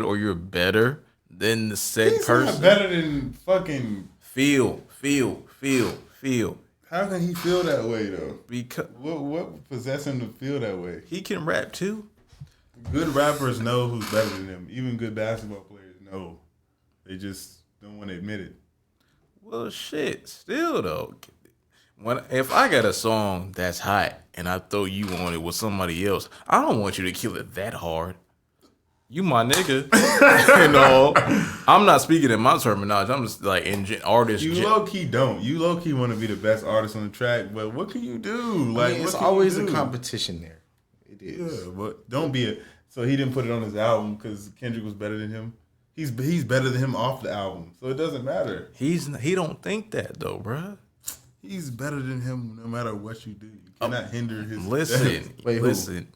or you're better than the said He's person. not better than fucking Feel. How can he feel that way though? Because what possessed him to feel that way? he can rap too. Good rappers know who's better than him. Even good basketball players know. They just don't want to admit it. Well, shit. Still though, if I got a song that's hot and I throw you on it with somebody else, I don't want you to kill it that hard. You my nigga. You know, I'm not speaking in my terminology. I'm just like artist. You low key don't. You low key want to be the best artist on the track, but what can you do? Like, it's always a competition there. It is. Yeah, but don't be a. So he didn't put it on his album because Kendrick was better than him. He's better than him off the album, so it doesn't matter. He don't think that though, bruh. He's better than him no matter what you do. You cannot hinder his. Listen, Wait, listen.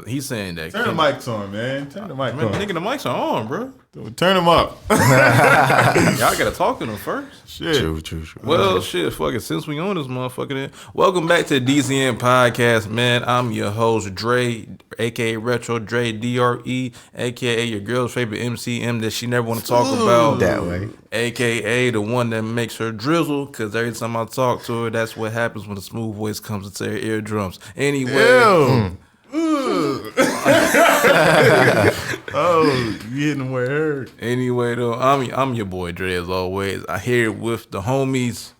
He's saying that. Turn the mics on, man. Turn the mic on. Nigga, the mics are on, bro. Turn them up. Y'all gotta talk to them first. Shit. True. Well, shit, fuck it. Since we on this motherfucker, then welcome back to the DCN podcast, man. I'm your host, Dre, aka Retro Dre, DRE, aka your girl's favorite MCM that she never want to talk about. That way. AKA the one that makes her drizzle, because every time I talk to her, that's what happens when a smooth voice comes into her eardrums. Anyway. Oh, you hitting where it hurt. Anyway, though, I'm your boy Dre as always. I here with the homies,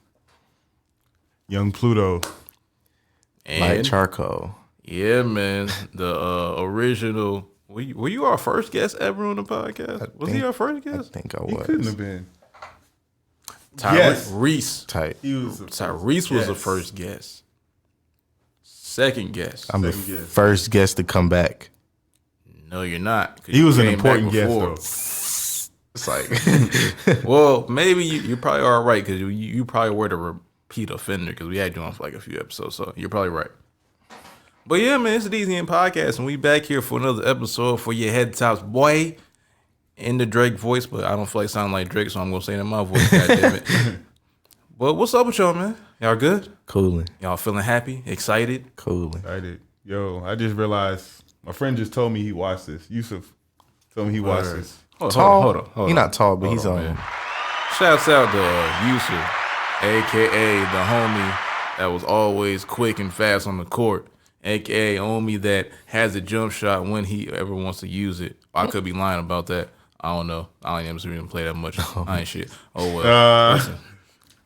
Young Pluto. and Like charcoal. yeah, man, the original. Were you our first guest ever on the podcast? Was he our first I guest? think I He couldn't was. have been. Tyrese. Tight. He was. Tyrese was the first guest. Second guest. I'm the Second guess. first guest to come back. No, you're not. 'Cause He you was an came back important guest before. though. It's like Well, maybe you probably are right because you probably were the repeat offender because we had you on for like a few episodes, so you're probably right. But yeah, man, it's the DZN podcast, and we back here for another episode for your head tops, boy, in the Drake voice. But I don't feel like sounding like Drake, so I'm gonna say it in my voice. God damn it. But what's up with y'all, man? Y'all good? cooling. Y'all feeling happy, excited? Cooling. I did. Yo, I just realized my friend just told me he watched this. Yusuf told me he watched Word. this. Hold on. He's not tall, but Hold he's on, man. Shouts out to Yusuf, aka the homie that was always quick and fast on the court, aka homie that has a jump shot when he ever wants to use it. I could be lying about that. I don't know. I ain't never even play that much. I ain't shit. Oh well. Listen.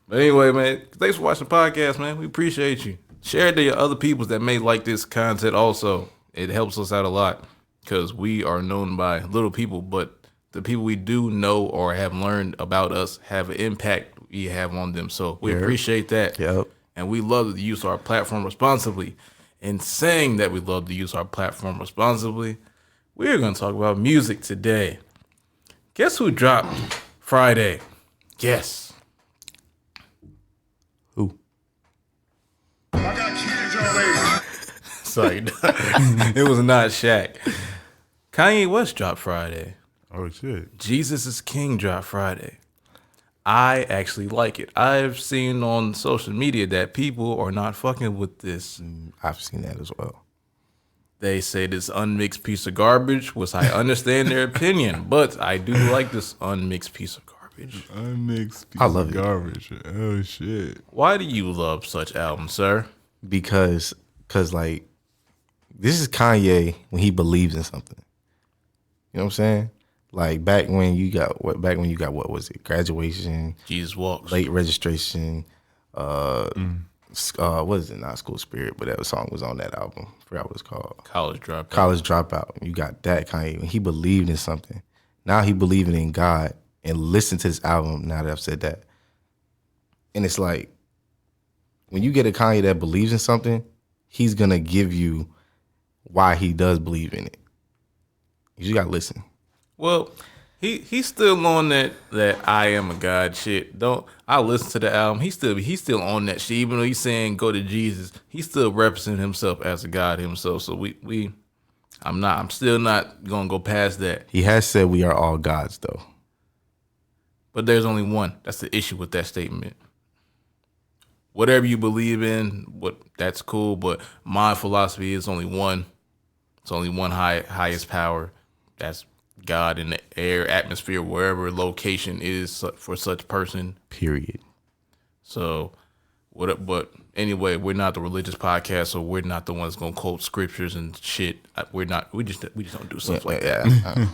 But anyway, man, thanks for watching the podcast, man. We appreciate you. Share it to your other people that may like this content also. It helps us out a lot because we are known by little people, but the people we do know or have learned about us have an impact we have on them. So we appreciate that. Yep. And we love to use our platform responsibly. In saying that we love to use our platform responsibly, we're going to talk about music today. Guess who dropped Friday? Guess. Who? I got kids already. Sorry. It was not Shaq. Kanye West dropped Friday. Oh shit. Jesus is King dropped Friday. I actually like it. I've seen on social media that people are not fucking with this. I've seen that as well. They say this unmixed piece of garbage, which I understand their opinion, but I do like this unmixed piece of garbage. Unmixed piece I love of it. garbage. Oh shit. Why do you love such albums, sir? Because like this is Kanye when he believes in something. You know what I'm saying? Like back when you got what was it? Graduation, Jesus Walks. late registration, what is it? Not School Spirit, but that song was on that album. I forgot what it's called. College Dropout. College Dropout. You got that Kanye when he believed in something. Now he believing in God and listen to this album. Now that I've said that, and it's like when you get a Kanye that believes in something, he's gonna give you why he does believe in it. You just gotta listen. Well, he's still on that I am a God shit. I listen to the album. He's still on that shit. Even though he's saying go to Jesus, he's still representing himself as a God himself. So I'm still not gonna go past that. He has said we are all gods, though. But there's only one. That's the issue with that statement. Whatever you believe in, that's cool. But my philosophy is only one. It's only one highest power. That's God in the air, atmosphere, wherever location is for such person. Period. So, but anyway, we're not the religious podcast, so we're not the ones gonna quote scriptures and shit. We're not. We just don't do stuff like that.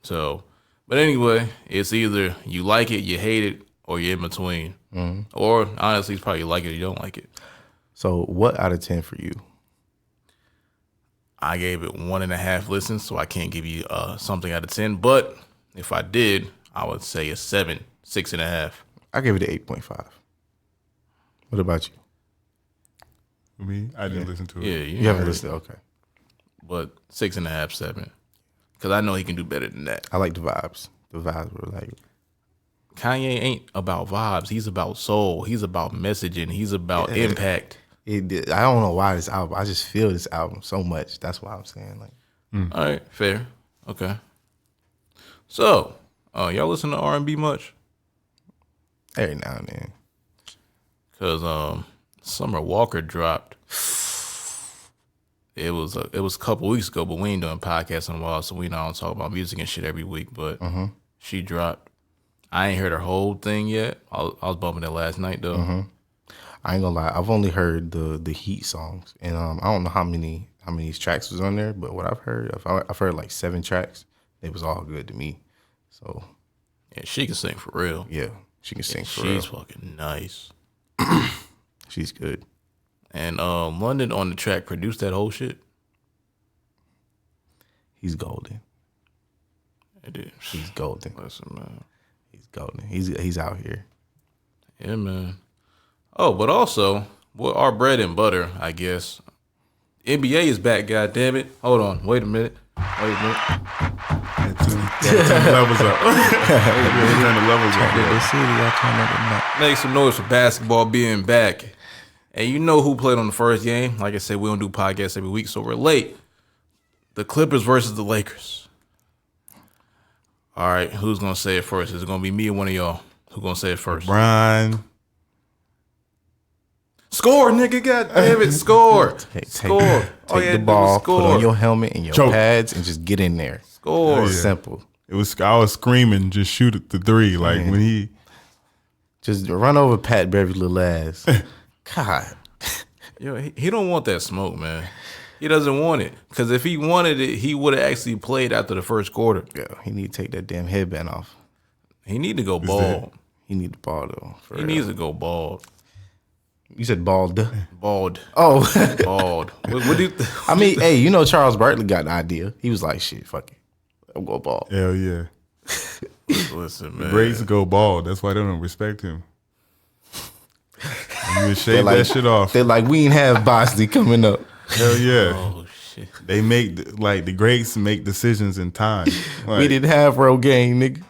So, but anyway, it's either you like it, you hate it, or you're in between. Or honestly, it's probably you like it or you don't like it. So, what out of 10 for you? I gave it 1.5 listens, so I can't give you something out of 10. But if I did, I would say a 7, 6.5. I gave it an 8.5. What about you? For me, I didn't listen to it. Yeah, You haven't listened. Okay. But 6.5, 7. Because I know he can do better than that. I like the vibes. The vibes were like. Kanye ain't about vibes. He's about soul. He's about messaging. He's about impact. I don't know why this album. I just feel this album so much. That's why I'm saying like. All right, fair. Okay. So, y'all listen to R&B much? Every now and then. Because Summer Walker dropped. It was a couple weeks ago, but we ain't doing podcasts in a while, so we don't talk about music and shit every week. But she dropped. I ain't heard her whole thing yet. I was bumping it last night though. I ain't gonna lie. I've only heard the Heat songs, and I don't know how many tracks was on there, but what I've heard like 7 tracks. It was all good to me. So Yeah, she can sing for real. yeah, she can sing for real. She's fucking nice. She's good. And London on the track produced that whole shit. He's golden. It did. He's golden. Listen, man. He's golden. He's out here. Yeah, man. Oh, but also, well, our bread and butter, I guess. NBA is back, goddammit. Hold on. Wait a minute. Turn the levels up. Turn the levels up. Make some noise for basketball being back. And you know who played on the first game? Like I said, we don't do podcasts every week, so we're late. The Clippers versus the Lakers. All right, who's going to say it first? Is it going to be me or one of y'all? Who's going to say it first? Brian. Score, nigga, goddammit, score. Score. Take the ball, put on your helmet and your pads, and just get in there. Score. It's simple. I was screaming, just shoot at the 3. Like when he just run over Pat Beverly's little ass. God. Yo, he don't want that smoke, man. He doesn't want it. Because if he wanted it, he would have actually played after the first quarter. Yeah, he need to take that damn headband off. He need to go bald. He need the ball though. He needs to go bald. You said bald. Bald. Oh. Bald. What do you I mean, hey, you know Charles Barkley got the idea. He was like, shit, fuck it. I'll go bald. Hell yeah. Listen, man. Greats go bald. That's why they don't respect him. You would shave that shit off. They're like, we ain't have Bosley coming up. Hell yeah. Oh, shit. They make, the greats make decisions in time. Like, We didn't have Rogaine, nigga.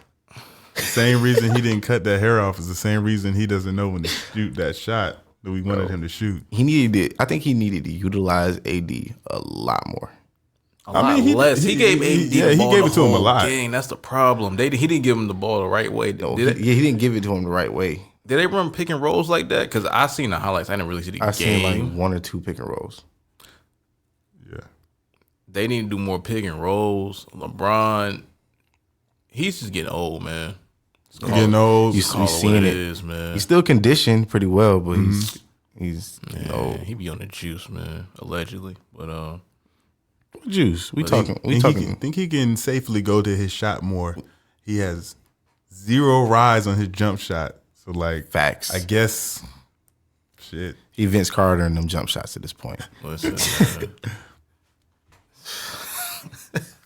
the same reason he didn't cut that hair off is the same reason he doesn't know when to shoot that shot that we wanted him to shoot. I think he needed to utilize AD a lot more. A lot less. He gave AD the ball he gave it to the him a whole lot. game. That's the problem. He didn't give him the ball the right way. No, he didn't give it to him the right way. Did they run pick and rolls like that? Because I seen the highlights. I didn't really see the I game. seen like 1 or 2 pick and rolls. Yeah. They need to do more pick and rolls. LeBron, he's just getting old, man. Getting old. You seen it. Is, man. He's still conditioned pretty well, but he's getting old. He be on the juice, man. Allegedly, but What juice? We talking. Think he can safely go to his shot more. He has 0 rise on his jump shot. So like Facts. I guess shit. He Vince Carter in them jump shots at this point. listen, man.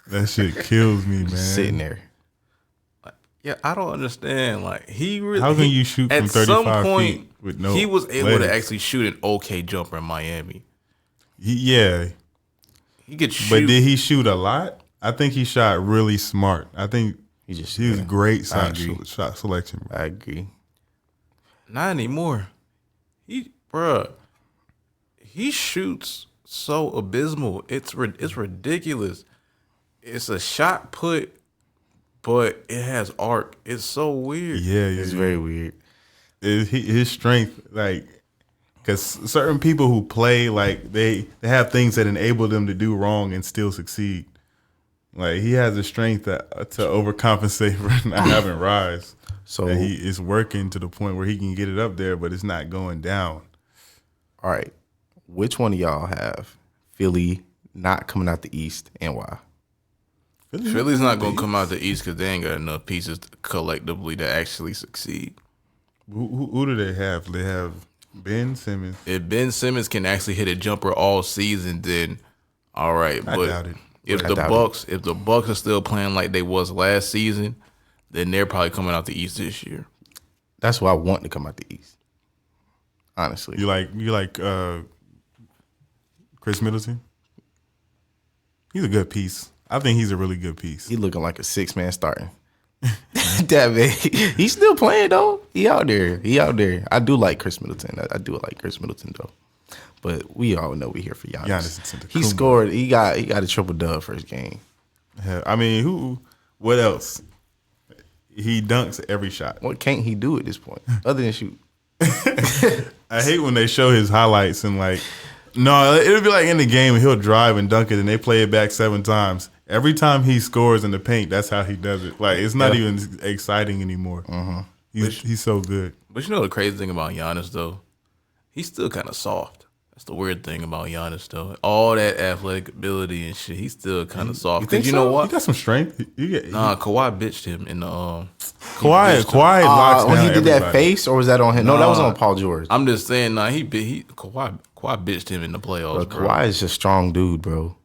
That shit kills me, man. Sitting there. Yeah, I don't understand. Like he really. How can you shoot from 35 feet with no He was able legs? to actually shoot an okay jumper in Miami. Yeah. He could shoot. But did he shoot a lot? I think he shot really smart. I think he was great shot selection. Bro. I agree. Not anymore. He shoots so abysmal. It's ridiculous. It's a shot put, but it has arc. It's so weird. Yeah, It's very weird. His strength, like, because certain people who play, like, they have things that enable them to do wrong and still succeed. Like he has the strength to overcompensate for not having rise. So And he is working to the point where he can get it up there, but it's not going down. all right, which one of y'all have Philly not coming out the East and why? Philly's not gonna come out the East because they ain't got enough pieces collectively to actually succeed. Who do they have? They have Ben Simmons. If Ben Simmons can actually hit a jumper all season, then all right. I But doubt it. if I the doubt Bucks, if the Bucks are still playing like they was last season, then they're probably coming out the East this year. That's why I want to come out the East. Honestly, You like Chris Middleton? He's a good piece. I think he's a really good piece. he looking like a 6-man starting. That man, he's still playing though. He out there. I do like Chris Middleton. I do like Chris Middleton though. But we all know we here for Giannis. Antetokounmpo. He scored. He got a triple dub first game. I mean, what else? He dunks every shot. What can't he do at this point other than shoot? I hate when they show his highlights and no, it'll be like in the game he'll drive and dunk it and they play it back 7 times. Every time he scores in the paint, that's how he does it. Like it's not even exciting anymore. He's so good. But you know the crazy thing about Giannis though, he's still kind of soft. That's the weird thing about Giannis though. All that athletic ability and shit, he's still kind of soft. Because you know what? He got some strength. Kawhi bitched him in the Kawhi locks down When he did that everybody. face, or was that on him? No, that was on Paul George. I'm just saying, Kawhi bitched him in the playoffs, bro. Kawhi is a strong dude, bro.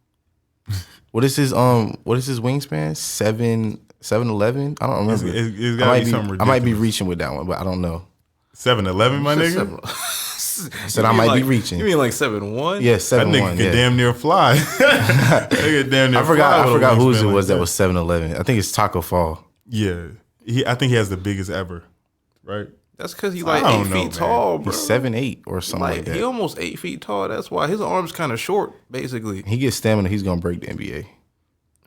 What is his wingspan? 7'11"? I don't remember. It's gotta be something ridiculous. I might be reaching with that one, but I don't know. 7'11", my nigga. I said I might be reaching. You mean like 7'1"? Yeah, That 7'1". nigga could Yeah. damn near fly. I I forgot whose it was that was 7'11". I think it's Taco Fall. Yeah, I think he has the biggest ever, right? That's because he's I like don't 8 know, feet man. tall, bro. He's 7'8" or something like that. He almost 8 feet tall. That's why his arm's kind of short, basically. He gets stamina, he's gonna break the NBA.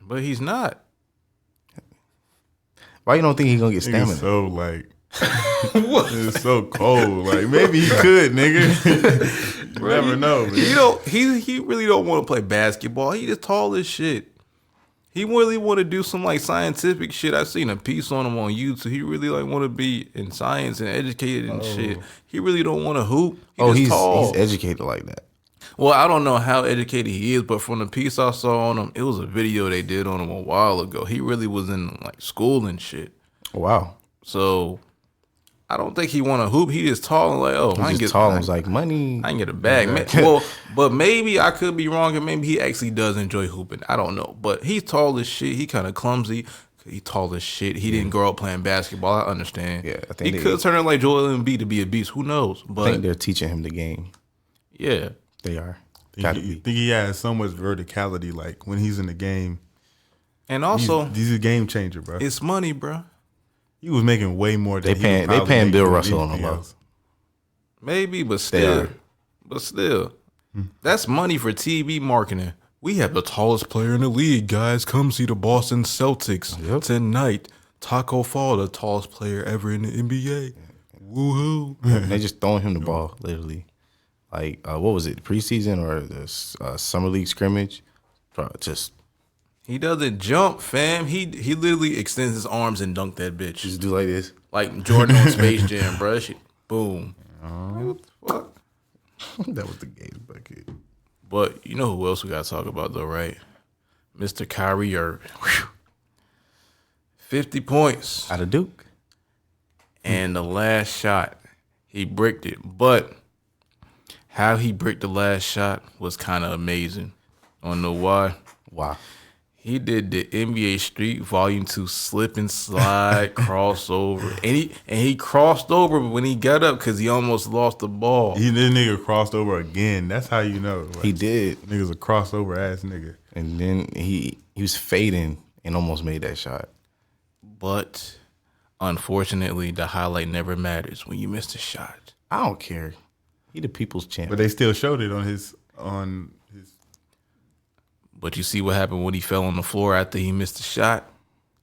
But he's not. Why you don't think he's gonna get stamina? Nigga's so it's so cold. Like maybe he could, nigga. You never know, man. He really don't want to play basketball. He just tall as shit. He really want to do some like scientific shit. I seen a piece on him on YouTube. He really like want to be in science and educated and shit. He really don't want to hoop. He's tall. he's educated like that. Well, I don't know how educated he is, but from the piece I saw on him, it was a video they did on him a while ago. He really was in like school and shit. Wow. So I don't think he want to hoop. He just tall and like, I can He's get just tall and was like money. I can get a bag. But maybe I could be wrong, and maybe he actually does enjoy hooping. I don't know. But he's tall as shit. He kind of clumsy. He tall as shit. He didn't grow up playing basketball. I understand. Yeah, I think he could turn out like Joel Embiid to be a beast. Who knows? I But think they're teaching him the game. yeah, They are. I think he has so much verticality. Like when he's in the game, and also he's a game changer, bro. it's money, bro. He was making way more. Than They paying Bill Russell on the low. Maybe, but are. still, that's money for TV marketing. We have the tallest player in the league, guys. Come see the Boston Celtics tonight. Taco Fall, the tallest player ever in the NBA. Woohoo! They just throwing him the ball, literally. Like what was it, preseason or the summer league scrimmage? Just He doesn't jump, fam. He literally extends his arms and dunk that bitch. just do like this. Like Jordan on Space Jam, bro. Shit, boom. What the fuck? That was the game's bucket. But you know who else we gotta talk about though, right? Mr. Kyrie Irving. 50 points. Out of Duke. And the last shot, he bricked it. But how he bricked the last shot was kind of amazing. Wanna know why? Wow. He did the NBA Street Volume 2 slip and slide crossover. And he crossed over when he got up because he almost lost the ball. This nigga crossed over again. That's how you know. Like, He did. Nigga's a crossover ass nigga. And then he was fading and almost made that shot. But unfortunately, the highlight never matters when you miss a shot. I don't care. He the people's champ. But they still showed it on his. But you see what happened when he fell on the floor after he missed the shot?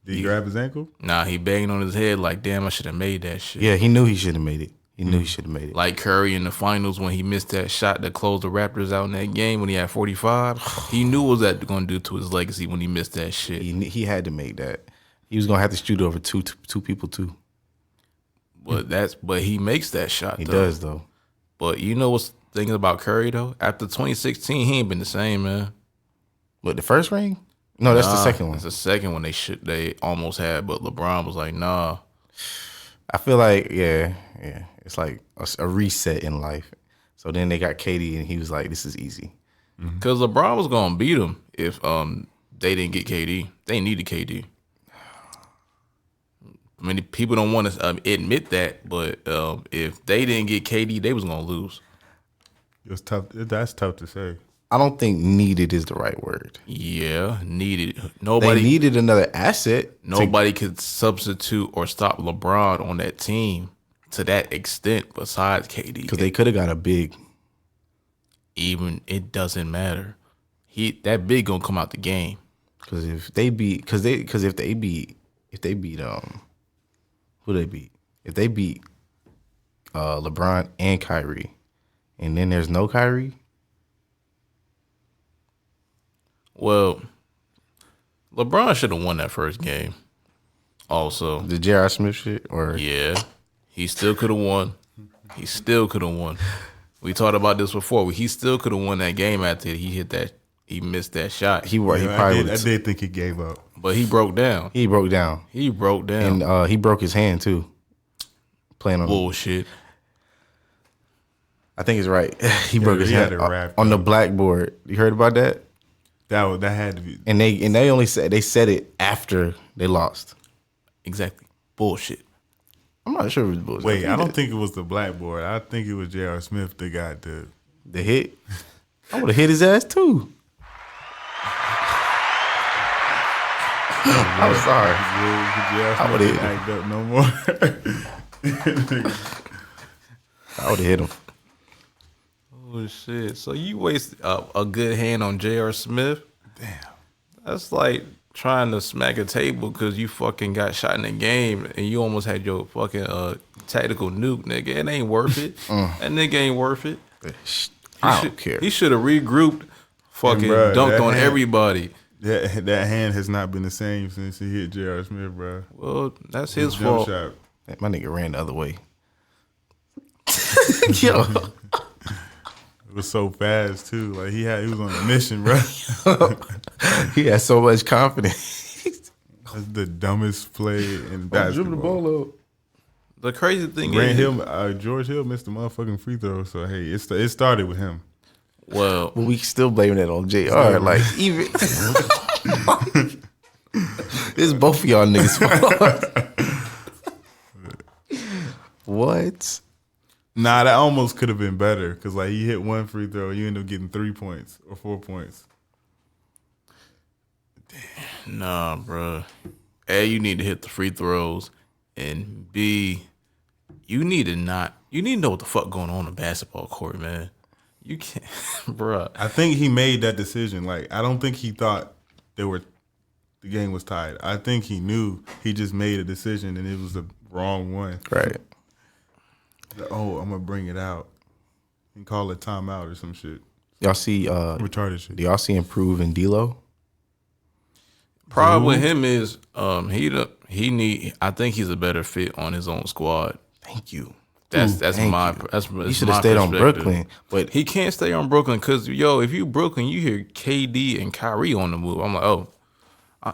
Did he grab his ankle? Nah, he banged on his head like, damn, I should have made that shit. Yeah, he knew he should have made it. He knew he should have made it. Like Curry in the finals when he missed that shot that closed the Raptors out in that game when he had 45. He knew what that going to do to his legacy when he missed that shit. He had to make that. He was gonna have to shoot over two people too. But he makes that shot. He does though. But you know what's thinking about Curry though? After 2016, he ain't been the same, man. What, the first ring? No, that's the second one. It's the second one they almost had, but LeBron was like, nah. I feel like yeah, it's like a reset in life. So then they got KD, and he was like, "This is easy." Because LeBron was gonna beat him if they didn't get KD. They needed KD. I mean, people don't want to admit that, but if they didn't get KD, they was gonna lose. It's tough. That's tough to say. I don't think needed is the right word. Yeah, needed. They needed another asset. Nobody could substitute or stop LeBron on that team to that extent besides KD. Because they could have got a big. Even it doesn't matter. That big gonna come out the game. Because if they beat, who they beat? If they beat LeBron and Kyrie, and then there's no Kyrie. Well, LeBron should have won that first game. Also, The J.R. Smith shit, or yeah, he still could have won. He still could have won. We talked about this before. He still could have won that game after he missed that shot. I did think he gave up, but he broke down. He broke down, and he broke his hand too. Playing on bullshit. I think it's right. He broke his hand on the blackboard. You heard about that? That had to be. And they only said it after they lost. Exactly. Bullshit. I'm not sure it was bullshit. Wait, I don't think it was the blackboard. I think it was J.R. Smith that got the hit. I would have hit his ass too. I'm sorry. I would have act up no more. I would have hit him. Oh shit! So you waste a good hand on J.R. Smith? Damn. That's like trying to smack a table because you fucking got shot in the game and you almost had your fucking tactical nuke, nigga. It ain't worth it. That nigga ain't worth it. I don't care. He should have regrouped, fucking dunked on everybody. That hand has not been the same since he hit J.R. Smith, bro. Well, that's his fault. My nigga ran the other way. Yo. It was so fast too. Like he was on a mission, bro. He had so much confidence. That's the dumbest play in basketball. Dribble the ball up. The crazy thing George Hill missed the motherfucking free throw. So hey, it started with him. Well, we still blaming that on JR. Like even it's both of y'all niggas' fault. What? Nah, that almost could have been better because like he hit one free throw, you end up getting 3 points or 4 points. Damn. Nah, bro. A, you need to hit the free throws, and B, you need to know what the fuck going on in the basketball court, man. You can't, bro. I think he made that decision. Like I don't think he thought the game was tied. I think he knew. He just made a decision and it was the wrong one. Right. Oh, I'm gonna bring it out and call it timeout or some shit. Y'all see retarded shit. Do y'all see improve in D-Lo? Problem with him is I think he's a better fit on his own squad. Thank you. That's he should have stayed on Brooklyn, but he can't stay on Brooklyn because if you Brooklyn, you hear KD and Kyrie on the move. I'm like,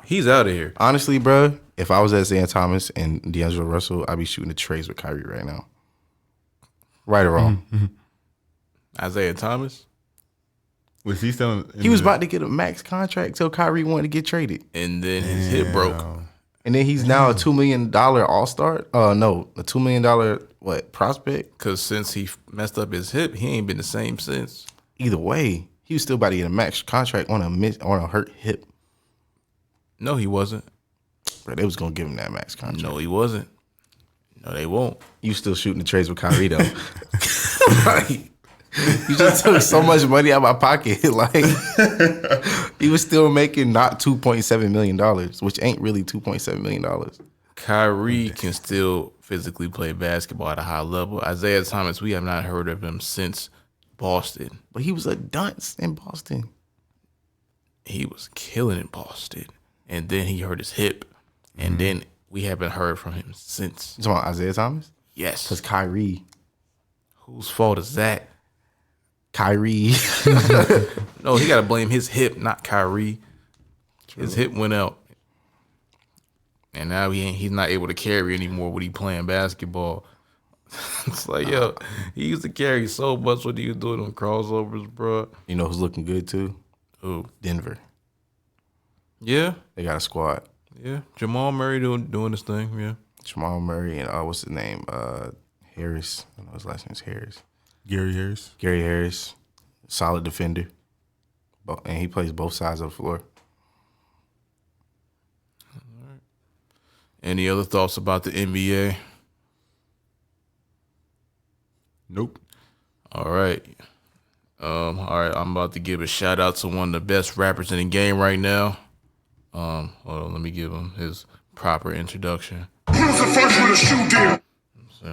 he's out of here. Honestly, bro, if I was at Isaiah Thomas and D'Angelo Russell, I'd be shooting the trays with Kyrie right now. Right or wrong? Mm-hmm. Isaiah Thomas? Was he still? He was about to get a max contract till Kyrie wanted to get traded, and then his hip broke. And then he's now a $2 million all-star. No, a $2 million prospect? Because since he messed up his hip, he ain't been the same since. Either way, he was still about to get a max contract on a hurt hip. No, he wasn't. Bro, they was gonna give him that max contract. No, he wasn't. No, they won't. You still shooting the trades with Kyrie though. Like, you just took so much money out of my pocket. Like he was still making not $2.7 million, which ain't really $2.7 million. Kyrie can still physically play basketball at a high level. Isaiah Thomas, we have not heard of him since Boston. But he was a dunce in Boston. He was killing in Boston. And then he hurt his hip. And then we haven't heard from him since. You talking about Isaiah Thomas? Yes. Because Kyrie. Whose fault is that? Kyrie. No, he got to blame his hip, not Kyrie. His hip went out. And now he's not able to carry anymore when he playing basketball. It's like, yo, he used to carry so much when he was doing them crossovers, bro. You know who's looking good too? Who? Denver. Yeah. They got a squad. Yeah. Jamal Murray doing his thing, yeah. Jamal Murray and what's his name? Harris. I know his last name's Harris. Gary Harris. Gary Harris. Solid defender. And he plays both sides of the floor. Any other thoughts about the NBA? Nope. All right. I'm about to give a shout out to one of the best rappers in the game right now. Hold on, let me give him his proper introduction. Who's the first with a shoe deal?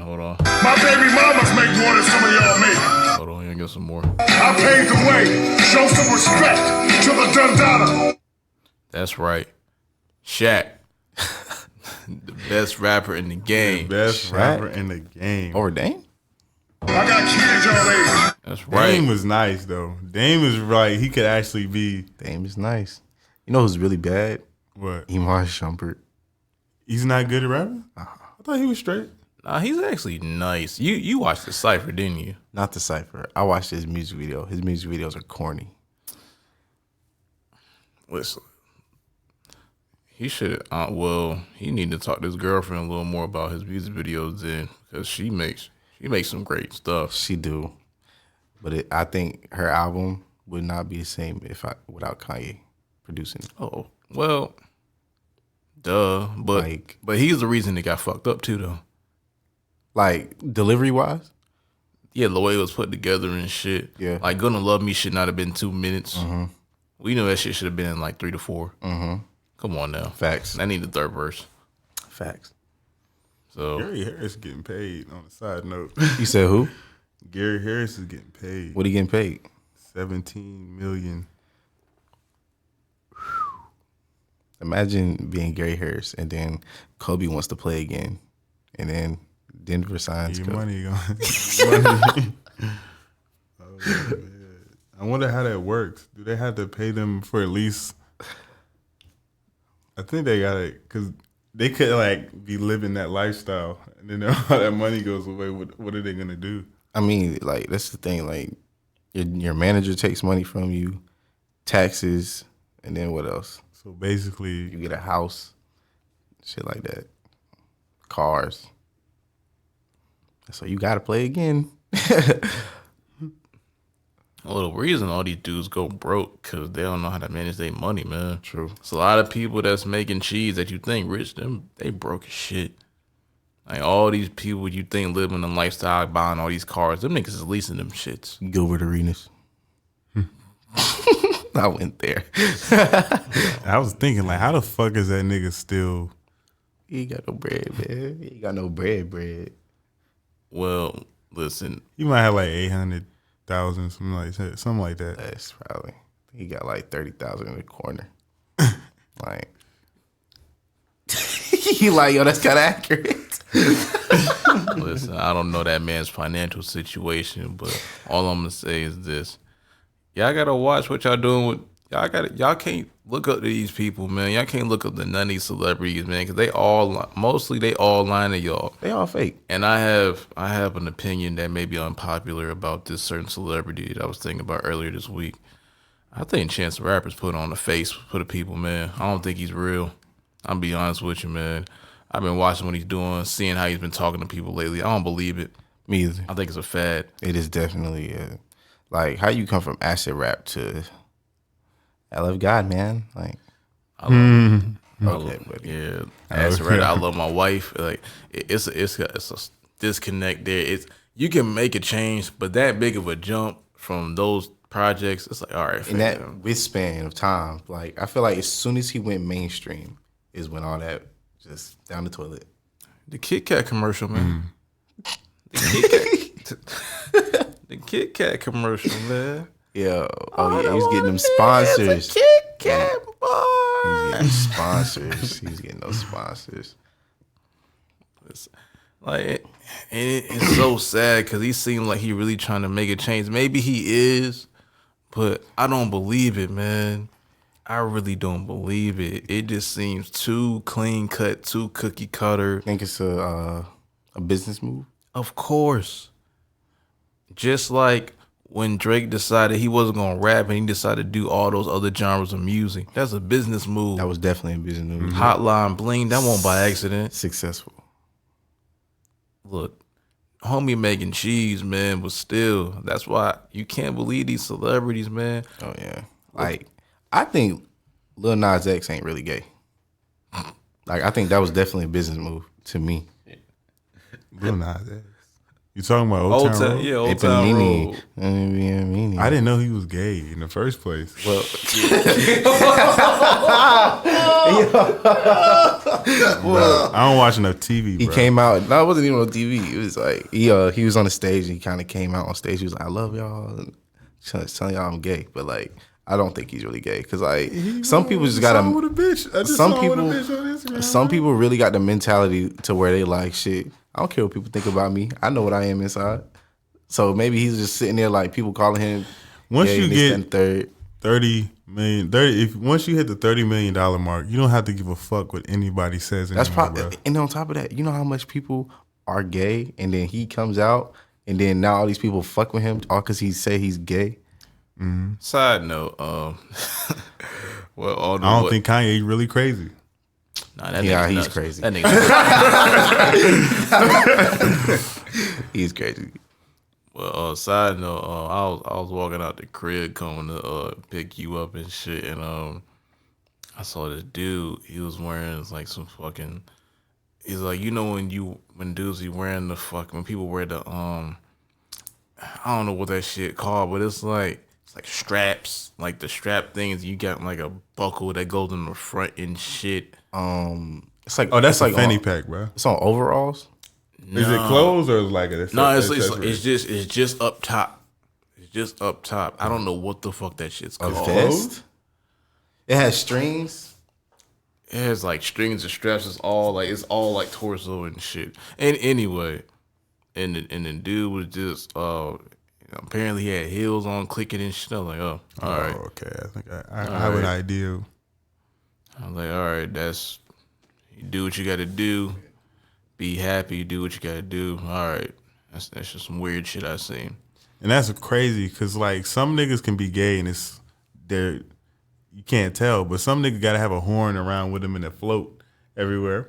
Hold on. My baby mamas make more than some of y'all make. Hold on, here, get some more. I paved the way. Show some respect to the Dundada. That's right. Shaq. The best rapper in the game. Best rapper in the game. Over Dame? I got kids y'all age. That's right. Dame was nice though. Dame is right. He could actually be Dame is nice. You know who's really bad? what? Imar Shumpert. He's not good at rapping? I thought he was straight. Nah, he's actually nice. You watched the Cypher, didn't you? Not the Cypher. I watched his music video. His music videos are corny. Listen, he should. He need to talk to his girlfriend a little more about his music videos, then, because she makes some great stuff. She do. But I think her album would not be the same without Kanye producing it. Oh well, duh. But he's the reason it got fucked up too, though. Like, delivery-wise? Yeah, the way it was put together and shit. Yeah. Like, Gonna Love Me should not have been 2 minutes. We know that shit should have been in like 3 to 4. Come on now. Facts. I need the third verse. Facts. So Gary Harris getting paid on a side note. You said who? Gary Harris is getting paid. What are you getting paid? $17 million. Imagine being Gary Harris and then Kobe wants to play again. And then Denver signs Your Kobe. money going. Money. Oh, man. I wonder how that works. Do they have to pay them for at least? I think they got it because they could like be living that lifestyle, and then all that money goes away. What are they gonna do? I mean, like, that's the thing. Like, your manager takes money from you, taxes, and then what else? So basically, You get a house, shit like that, cars. So you got to play again. well, the reason all these dudes go broke because they don't know how to manage their money, man. True. It's a lot of people that's making cheese that you think rich, they broke as shit. Like all these people you think living the lifestyle, buying all these cars, them niggas is leasing them shits. Gilbert Arenas. I went there. I was thinking like, how the fuck is that nigga still? He ain't got no bread, man. He ain't got no bread. Well, listen, He might have like 800,000, something like that. That's probably. He got like 30,000 in the corner. Like, he like, yo, that's kind of accurate. listen, I don't know that man's financial situation, but all I'm gonna say is this: y'all gotta watch what y'all doing with y'all can't look up to these people, man. Y'all can't look up to none of these celebrities, man, because they all lying to y'all. They all fake. And I have an opinion that may be unpopular about this certain celebrity that I was thinking about earlier this week. I think Chance the Rapper's put on the face for the people, man. I don't think he's real. I'll be honest with you, man. I've been watching what he's doing, seeing how he's been talking to people lately. I don't believe it. Me either. I think it's a fad. It is definitely like how you come from acid rap to I love God, man. Like, okay, buddy. Yeah, that's right. I love my wife. Like it's a disconnect there. You can make a change, but that big of a jump from those projects, it's like, all right, In that withspan of time, like, I feel like as soon as he went mainstream is when all that just down the toilet. The Kit Kat commercial, man. The Kit Kat commercial, man. Yeah. Oh yeah, he was getting them sponsors. Kit Kat boy. He was getting sponsors. He was getting those sponsors. Like, it's so sad because he seemed like he really trying to make a change. Maybe he is, but I don't believe it, man. I really don't believe it. It just seems too clean cut, too cookie cutter. Think it's a business move? Of course. Just like when Drake decided he wasn't gonna rap and he decided to do all those other genres of music. That's a business move. That was definitely a business move. Hotline Bling, that won't by accident. Successful. Look, homie making cheese, man, but still, that's why you can't believe these celebrities, man. Oh yeah. Like I think Lil Nas X ain't really gay. Like I think that was definitely a business move to me. Lil Nas X. You talking about Old Town Road? Yeah, Old Town Road. I didn't know he was gay in the first place. Well, I don't watch enough TV, He bro. came out. No, it wasn't even on TV. It was like he was on the stage. And he kind of came out on stage. He was like, "I love y'all," and telling y'all I'm gay. But like, I don't think he's really gay because like some people just got with a bitch. I just some saw people- with a bitch on Instagram. some people really got the mentality to where they like shit. I don't care what people think about me. I know what I am inside. So maybe he's just sitting there like people calling him. Once gay, you this, get that, and third. 30 million, once you hit the $30 million mark, you don't have to give a fuck what anybody says anymore, That's probably, bro. and on top of that, you know how much people are gay, and then he comes out, and then now all these people fuck with him all because he say he's gay. side note, well, all the I don't think Kanye really crazy. Nah, that Yeah, nigga's he's nuts. crazy. That nigga's He's crazy. Well, side note, I was walking out the crib coming to pick you up and shit, and I saw this dude. He was wearing like some fucking. He's like, you know when dudes be wearing the when people wear the I don't know what that shit called, but it's like straps, like the strap things. You got like a buckle that goes in the front and shit. It's like Oh, that's it's a like fanny on, pack, bro. It's on overalls. Is it clothes or is it like a No, accessory? it's just up top. It's just up top. I don't know what the fuck that shit's A called. vest. It has strings. It has like strings and straps. It's all like torso and shit. And anyway, and the dude was just apparently he had heels on, clicking and shit. I was like, oh, all right. Okay. I think I have an idea. I was like, all right, you do what you got to do. Be happy. Do what you got to do. All right, that's just some weird shit I seen. And that's crazy because like some niggas can be gay and you can't tell, but some niggas gotta have a horn around with them and it float everywhere.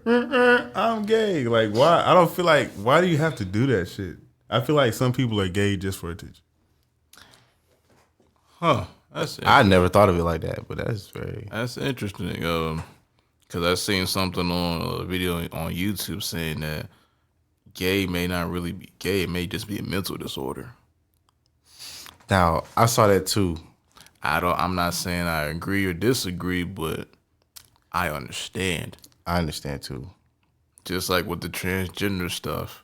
I'm gay. Like why? I don't feel like why do you have to do that shit? I feel like some people are gay just for attention. Huh? That's I never thought of it like that, but that's interesting. Because I seen something on a video on YouTube saying that gay may not really be gay. It may just be a mental disorder. Now I saw that too. I'm not saying I agree or disagree, but I understand. I understand too. Just like with the transgender stuff.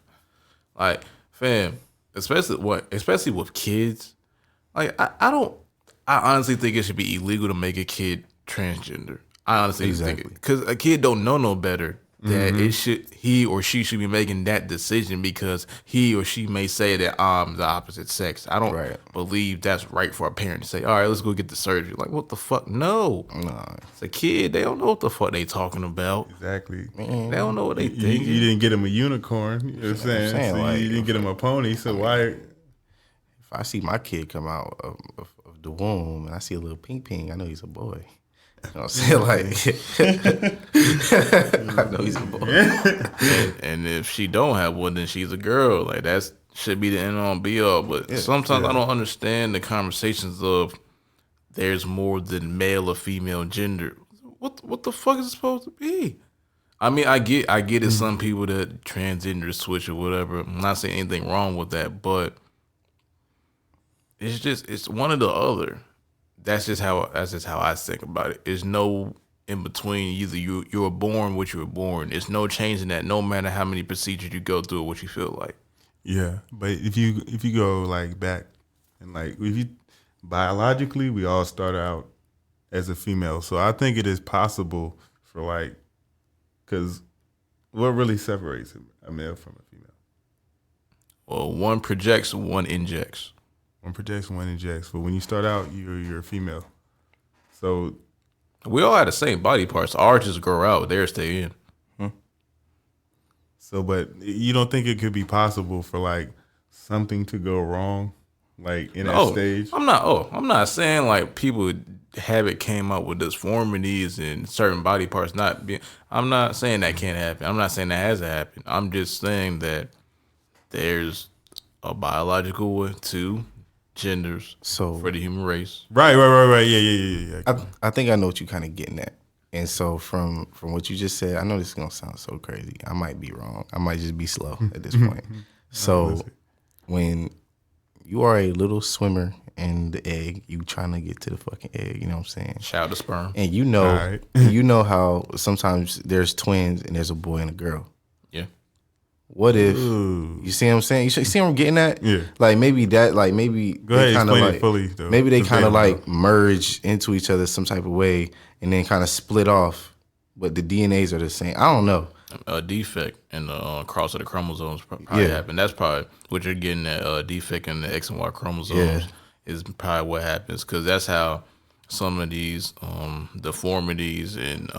Like, fam, especially with kids. Like, I honestly think it should be illegal to make a kid transgender. I honestly think it, because a kid don't know no better that he or she should be making that decision because he or she may say that I'm the opposite sex. I don't believe that's right for a parent to say, all right, let's go get the surgery. Like, what the fuck? No. It's a kid. They don't know what the fuck they talking about. Exactly. They don't know what they You think. didn't get him a unicorn. You know what I'm saying? So like, you didn't get him a pony. So why? If I see my kid come out of the womb and I see a little pink, I know he's a boy. You know what I'm saying? Like, I know he's a boy. And if she don't have one, then she's a girl. Like, that should be the end all be all. But sometimes I don't understand the conversations of there's more than male or female gender. What the fuck is it supposed to be? I mean, I get it. Some people that transgender switch or whatever. I'm not saying anything wrong with that, but it's one or the other. That's just how I think about it. There's no in between. Either you were born what you were born. There's no changing that, no matter how many procedures you go through or what you feel like. Yeah, but if you go like back and like if you biologically, we all start out as a female. So I think it is possible for like, because what really separates a male from a female? Well, one projects, one injects. One projects, one injects. But when you start out, you're a female. So we all have the same body parts. Ours just grow out, theirs stay in. So, but you don't think it could be possible for like something to go wrong, like in that stage? I'm not saying like people came up with disformities and certain body parts not being. I'm not saying that can't happen. I'm not saying that hasn't happened. I'm just saying that there's a biological way, two genders for the human race. Right. Yeah. I think I know what you're kind of getting at. And so from what you just said, I know this is gonna sound so crazy. I might be wrong. I might just be slow at this point. So when you are a little swimmer in the egg, you trying to get to the fucking egg, you know what I'm saying? Shout out to Sperm. And you know, you know how sometimes there's twins and there's a boy and a girl. Yeah. What if you see what I'm saying? You see what I'm getting at? Yeah. Like maybe that, like maybe Go ahead, they kind of explain it like fully, though. maybe they kind of Verbatim, like merge into each other some type of way and then kind of split off, but the DNAs are the same. I don't know. A defect in the cross of the chromosomes probably happened. That's probably what you're getting at. Defect in the X and Y chromosomes is probably what happens, because that's how some of these deformities and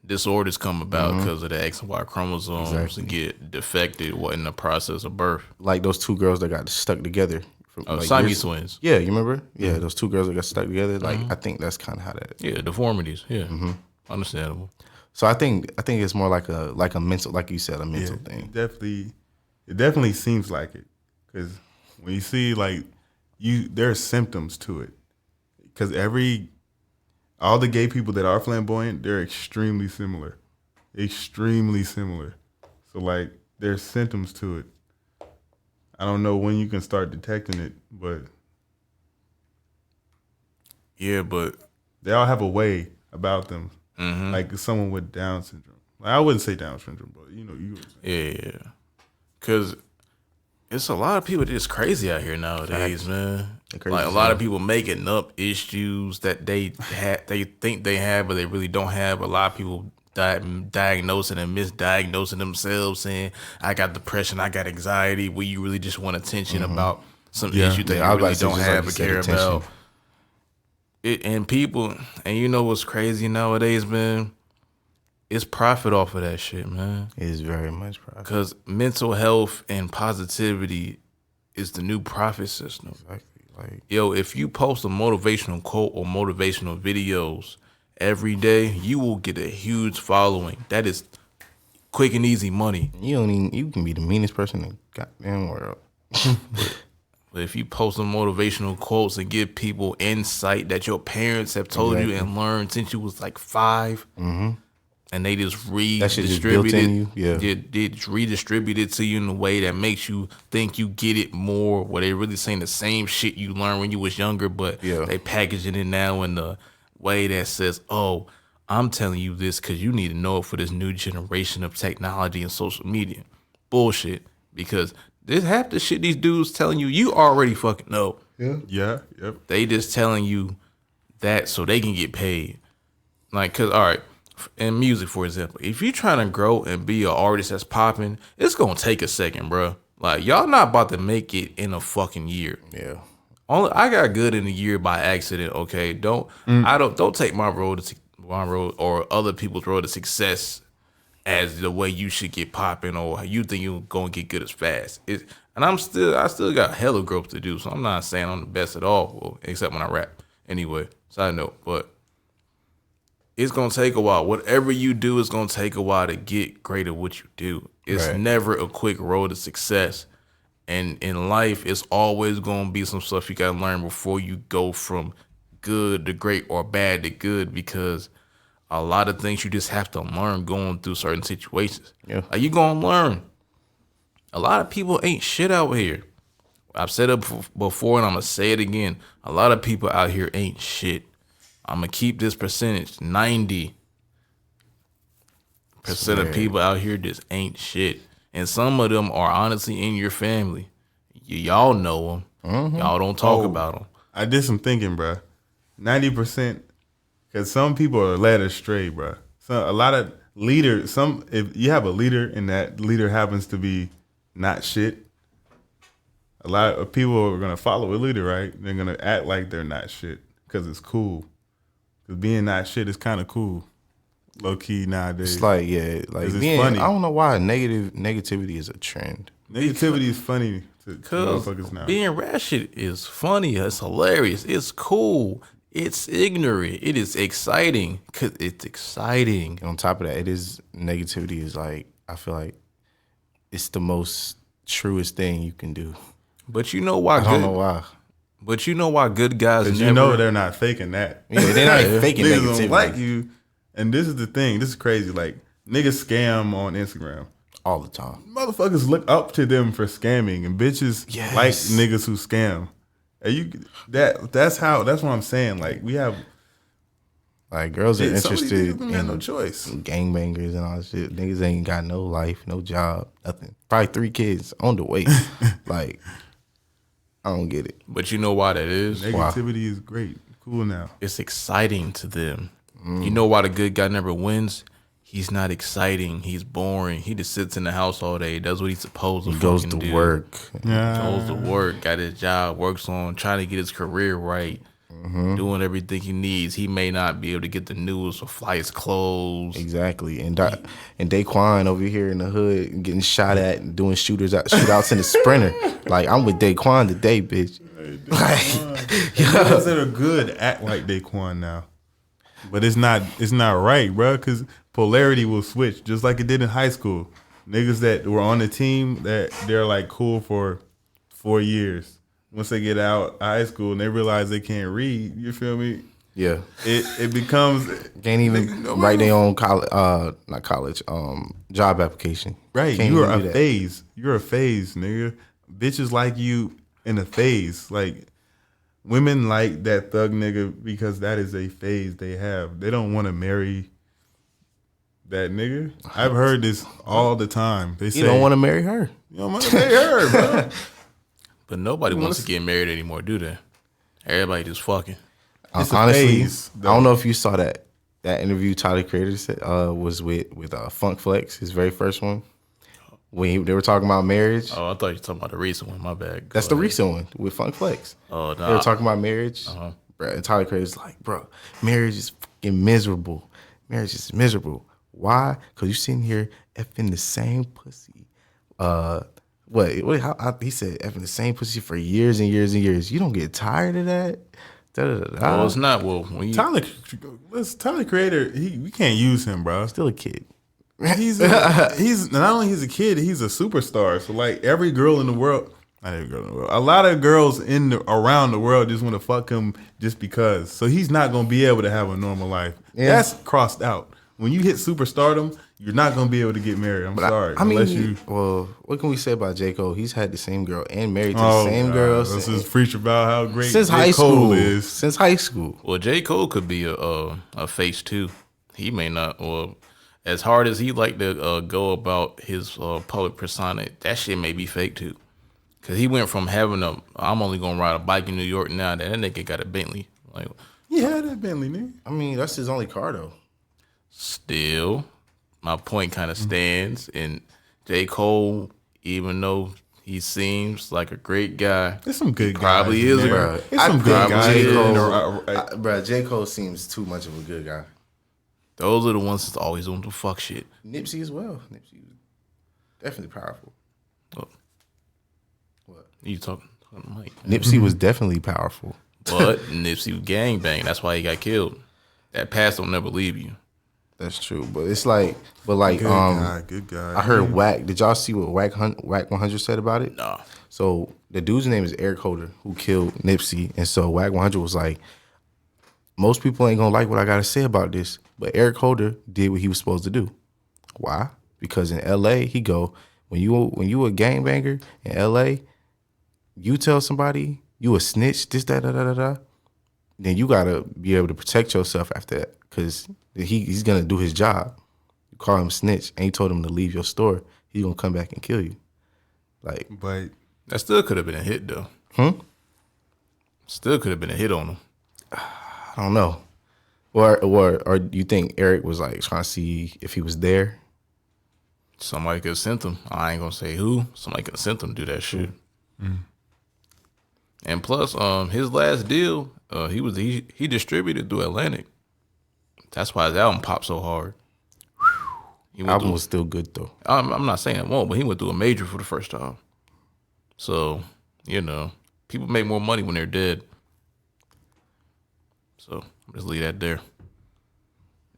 disorders come about, because of the X and Y chromosomes and get defected in the process of birth. Like those two girls that got stuck together. Like Siamese twins. Yeah, you remember? Yeah, those two girls that got stuck together. Like I think that's kind of how that. Yeah, deformities. Yeah, understandable. So I think it's more like a mental, like you said, a mental thing. It definitely seems like it, because when you see like there's symptoms to it, because all the gay people that are flamboyant, they're extremely similar. So like there's symptoms to it. I don't know when you can start detecting it, but they all have a way about them. Like someone with Down syndrome. Like, I wouldn't say Down syndrome, but you would say. Yeah, because it's a lot of people just crazy out here nowadays, man. Like a lot of people making up issues that they think they have, but they really don't have. A lot of people diagnosing and misdiagnosing themselves, saying I got depression, I got anxiety, where you really just want attention about some issue that you really don't have or care about. And people, and you know what's crazy nowadays, man? It's profit off of that shit, man. It is very much profit. Because mental health and positivity is the new profit system. Exactly. Like, yo, if you post a motivational quote or motivational videos every day, you will get a huge following. That is quick and easy money. You can be the meanest person in the goddamn world. But if you post some motivational quotes and give people insight that your parents have told you and learned since you was like 5, and they just redistribute it, redistribute it to you in a way that makes you think you get it more, where they really saying the same shit you learned when you was younger, but they packaging it now in the way that says, oh, I'm telling you this because you need to know it for this new generation of technology and social media. Bullshit. Because this half the shit these dudes telling you already fucking know. Yeah. They just telling you that so they can get paid. Like, cause all right, in music, for example, if you trying to grow and be an artist that's popping, it's gonna take a second, bro. Like, y'all not about to make it in a fucking year. Yeah. I got good in a year by accident. Okay, don't take my road or other people's road to success as the way you should get popping, or you think you're gonna get good as fast. And I still got hella growth to do. So I'm not saying I'm the best at all, well, except when I rap. Anyway, side note, but it's gonna take a while. Whatever you do is gonna take a while to get great at what you do. It's never a quick road to success. And in life, it's always gonna be some stuff you gotta learn before you go from good to great or bad to good, because a lot of things you just have to learn going through certain situations. Yeah. Like, you gonna learn. A lot of people ain't shit out here. I've said it before and I'm gonna say it again. A lot of people out here ain't shit. I'm gonna keep this percentage. 90% of people out here just ain't shit, and some of them are honestly in your family. Y'all know them. Y'all don't talk about them. I did some thinking, bro. 90%, because some people are led astray, bro. So a lot of leaders, if you have a leader and that leader happens to be not shit, a lot of people are gonna follow a leader, right? They're gonna act like they're not shit because it's cool. Because being not shit is kind of cool, low key nowadays. It's like, yeah, like it's being, funny. I don't know why negativity is a trend. Negativity is funny to Cause motherfuckers now. being ratchet is funny. It's hilarious. It's cool. It's ignorant. It is exciting. Cause it's exciting. And on top of that, negativity is like, I feel like it's the most truest thing you can do. But you know why? I don't know why. But you know why good guys Because never. you know they're not faking that. Yeah, they're not faking Niggas negativity. don't like you. And this is the thing. This is crazy. Like, niggas scam on Instagram. All the time. Motherfuckers look up to them for scamming, and bitches Yes. like niggas who scam. That's what I'm saying. Like, we have Like, girls are some of these interested niggas don't got in no choice. gangbangers and all that shit. Niggas ain't got no life, no job, nothing. Probably 3 kids on the way. Like, I don't get it. But you know why that is? Negativity is great. Cool now. It's exciting to them. You know why the good guy never wins? He's not exciting. He's boring. He just sits in the house all day, does what he's supposed to He goes fucking to do. work. Goes to work, got his job, works on trying to get his career right, doing everything he needs. He may not be able to get the news or flights closed. Exactly. And Daquan over here in the hood getting shot at and doing shootouts in the Sprinter. Like, I'm with Daquan today, bitch. Niggas that are good act like Daquan now. But it's not right, bro, because polarity will switch just like it did in high school. Niggas that were on the team, that they're like cool for 4 years. Once they get out of high school and they realize they can't read, you feel me? Yeah. It becomes Can't even write their own job application. right. Can't You even are do a that. phase. You're a phase, nigga. Bitches like you in a phase. Like, women like that thug nigga because that is a phase they have. They don't want to marry that nigga. I've heard this all the time. They say You don't want to marry her. you don't want to marry her, bro. But nobody wants to get married anymore, do they? Everybody just fucking. It's a Honestly, phase, I don't know if you saw that interview Tyler Creator said was with Funk Flex, his very first one. When they were talking about marriage. Oh, I thought you were talking about the recent one. My bad. That's the recent one with Funk Flex. Oh, They were talking about marriage. Bruh, and Tyler Creator's like, bro, marriage is fucking miserable. Marriage is miserable. Why? Because you sitting here effing the same pussy. He said effing the same pussy for years and years and years. You don't get tired of that? Well, it's not. Well, when you, Tyler Creator, we can't use him, bro. Still a kid. He's not only he's a kid, he's a superstar. So like every girl in the world, not every girl in the world, a lot of girls around the world just want to fuck him just because. So he's not gonna be able to have a normal life. Yeah. That's crossed out. When you hit superstardom, you're not gonna be able to get married. I'm sorry. I mean, unless you. well, what can we say about J. Cole? He's had the same girl and married to Oh, the same God. girl Let's just preach about how great since J. high Cole school. is. Since high school. well, J. Cole could be a face too. He may not. Well, as hard as he like to go about his public persona, that shit may be fake too. Cause he went from having I'm only gonna ride a bike in New York now that nigga got a Bentley. Like, He had that Bentley, nigga. I mean, that's his only car though. still, my point kind of stands. And J. Cole, even though he seems like a great guy, There's some good probably guys in is, there. bro. There's some good guys. J. in Cole, there. Bruh, J. Cole seems too much of a good guy. those are the ones that's always doing the fuck shit. Nipsey as well. Nipsey was definitely powerful. Oh. What? You talking to the mic? Nipsey was definitely powerful. But Nipsey was gangbang. That's why he got killed. That past don't never leave you. That's true, but it's like, good guy. I heard Wack. Did y'all see what Wack 100 said about it? Nah. So the dude's name is Eric Holder, who killed Nipsey, and so Wack 100 was like, most people ain't gonna like what I gotta say about this, but Eric Holder did what he was supposed to do. Why? Because in L.A. he go, when you a gangbanger in L.A., you tell somebody you a snitch, this, that, da, da, da, da, then you gotta be able to protect yourself after that, because he's gonna do his job. You call him snitch, and you told him to leave your store. He's gonna come back and kill you. Like, But That still could have been a hit though. Still could have been a hit on him. I don't know. Or do you think Eric was like trying to see if he was there? Somebody could have sent him. I ain't gonna say who. Somebody could have sent him to do that shit. And plus, his last deal, he distributed through Atlantic. That's why his album popped so hard. Album was still good though. I'm not saying it won't, but he went through a major for the first time. So, people make more money when they're dead. So, I'll just leave that there.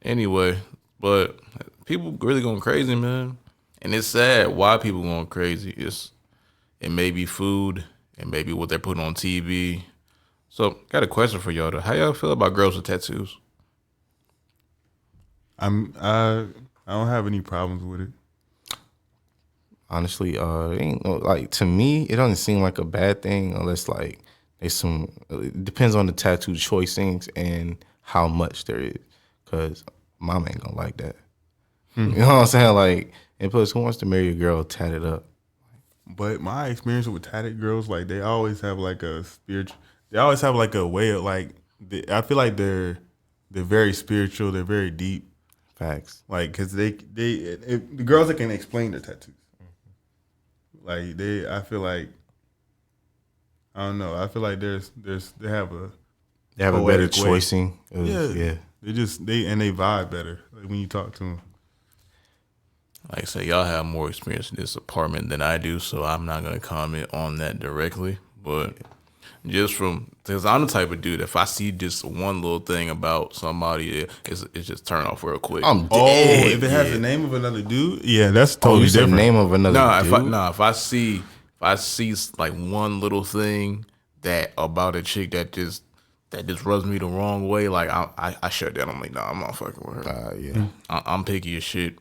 Anyway, but people really going crazy, man. And it's sad why people going crazy. It may be food, it may be what they're putting on TV. So, got a question for y'all though. How y'all feel about girls with tattoos? I don't have any problems with it. Honestly, it ain't like, to me, it doesn't seem like a bad thing unless like it depends on the tattoo choicings and how much there is. Cause mom ain't gonna like that. You know what I'm saying? Like, and plus, who wants to marry a girl tatted up? But my experience with tatted girls, like they always have like a spiritual. They always have like a way of like. I feel like they're very spiritual. They're very deep. Facts. Like, cause the girls that can explain their tattoos. Like I feel like, I don't know. I feel like they have a better poetic way. choicing. Yeah. They vibe better like, when you talk to them. Like I say, y'all have more experience in this apartment than I do, so I'm not gonna comment on that directly. But because I'm the type of dude, if I see just one little thing about somebody, it's just turn off real quick. I'm dead. Oh, if it has the name of another dude, yeah, that's totally you said different. name of another dude? If I see like one little thing that about a chick that just rubs me the wrong way, like I shut down. I'm like, nah, I'm not fucking with her. Yeah. I'm picky as shit.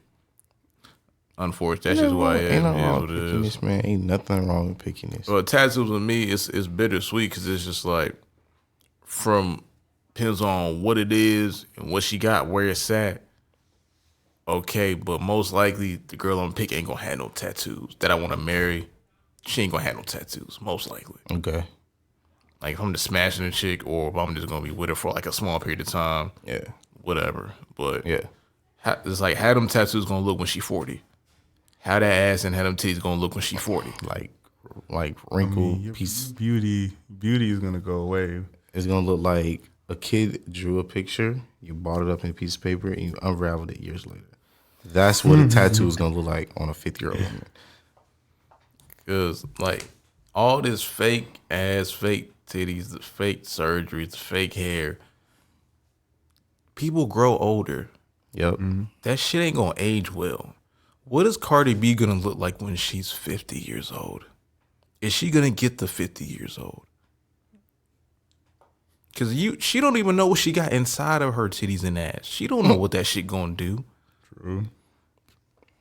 Unfortunately, that's just who I am. Ain't nothing It is wrong what with it is. pickiness, man. Ain't nothing wrong with pickiness. Well, tattoos with me, it's bittersweet because it's just like depends on what it is and what she got, where it's at. Okay, but most likely the girl I'm picking ain't gonna have no tattoos that I want to marry. She ain't gonna have no tattoos, most likely. Okay. Like if I'm just smashing a chick, or if I'm just gonna be with her for like a small period of time, Yeah. whatever. But Yeah. it's like how them tattoos gonna look when she 40. How that ass and how them titties gonna look when she 40. Like wrinkle Your piece. beauty is gonna go away. It's gonna look like a kid drew a picture, you bought it up in a piece of paper, and you unraveled it years later. That's what a tattoo is gonna look like on a 50-year-old woman. Cause like all this fake ass, fake titties, the fake surgeries, the fake hair. People grow older. Yep. That shit ain't gonna age well. What is Cardi B gonna look like when she's 50 years old? Is she gonna get to 50 years old? Cause she don't even know what she got inside of her titties and ass. She don't know what that shit gonna do. True.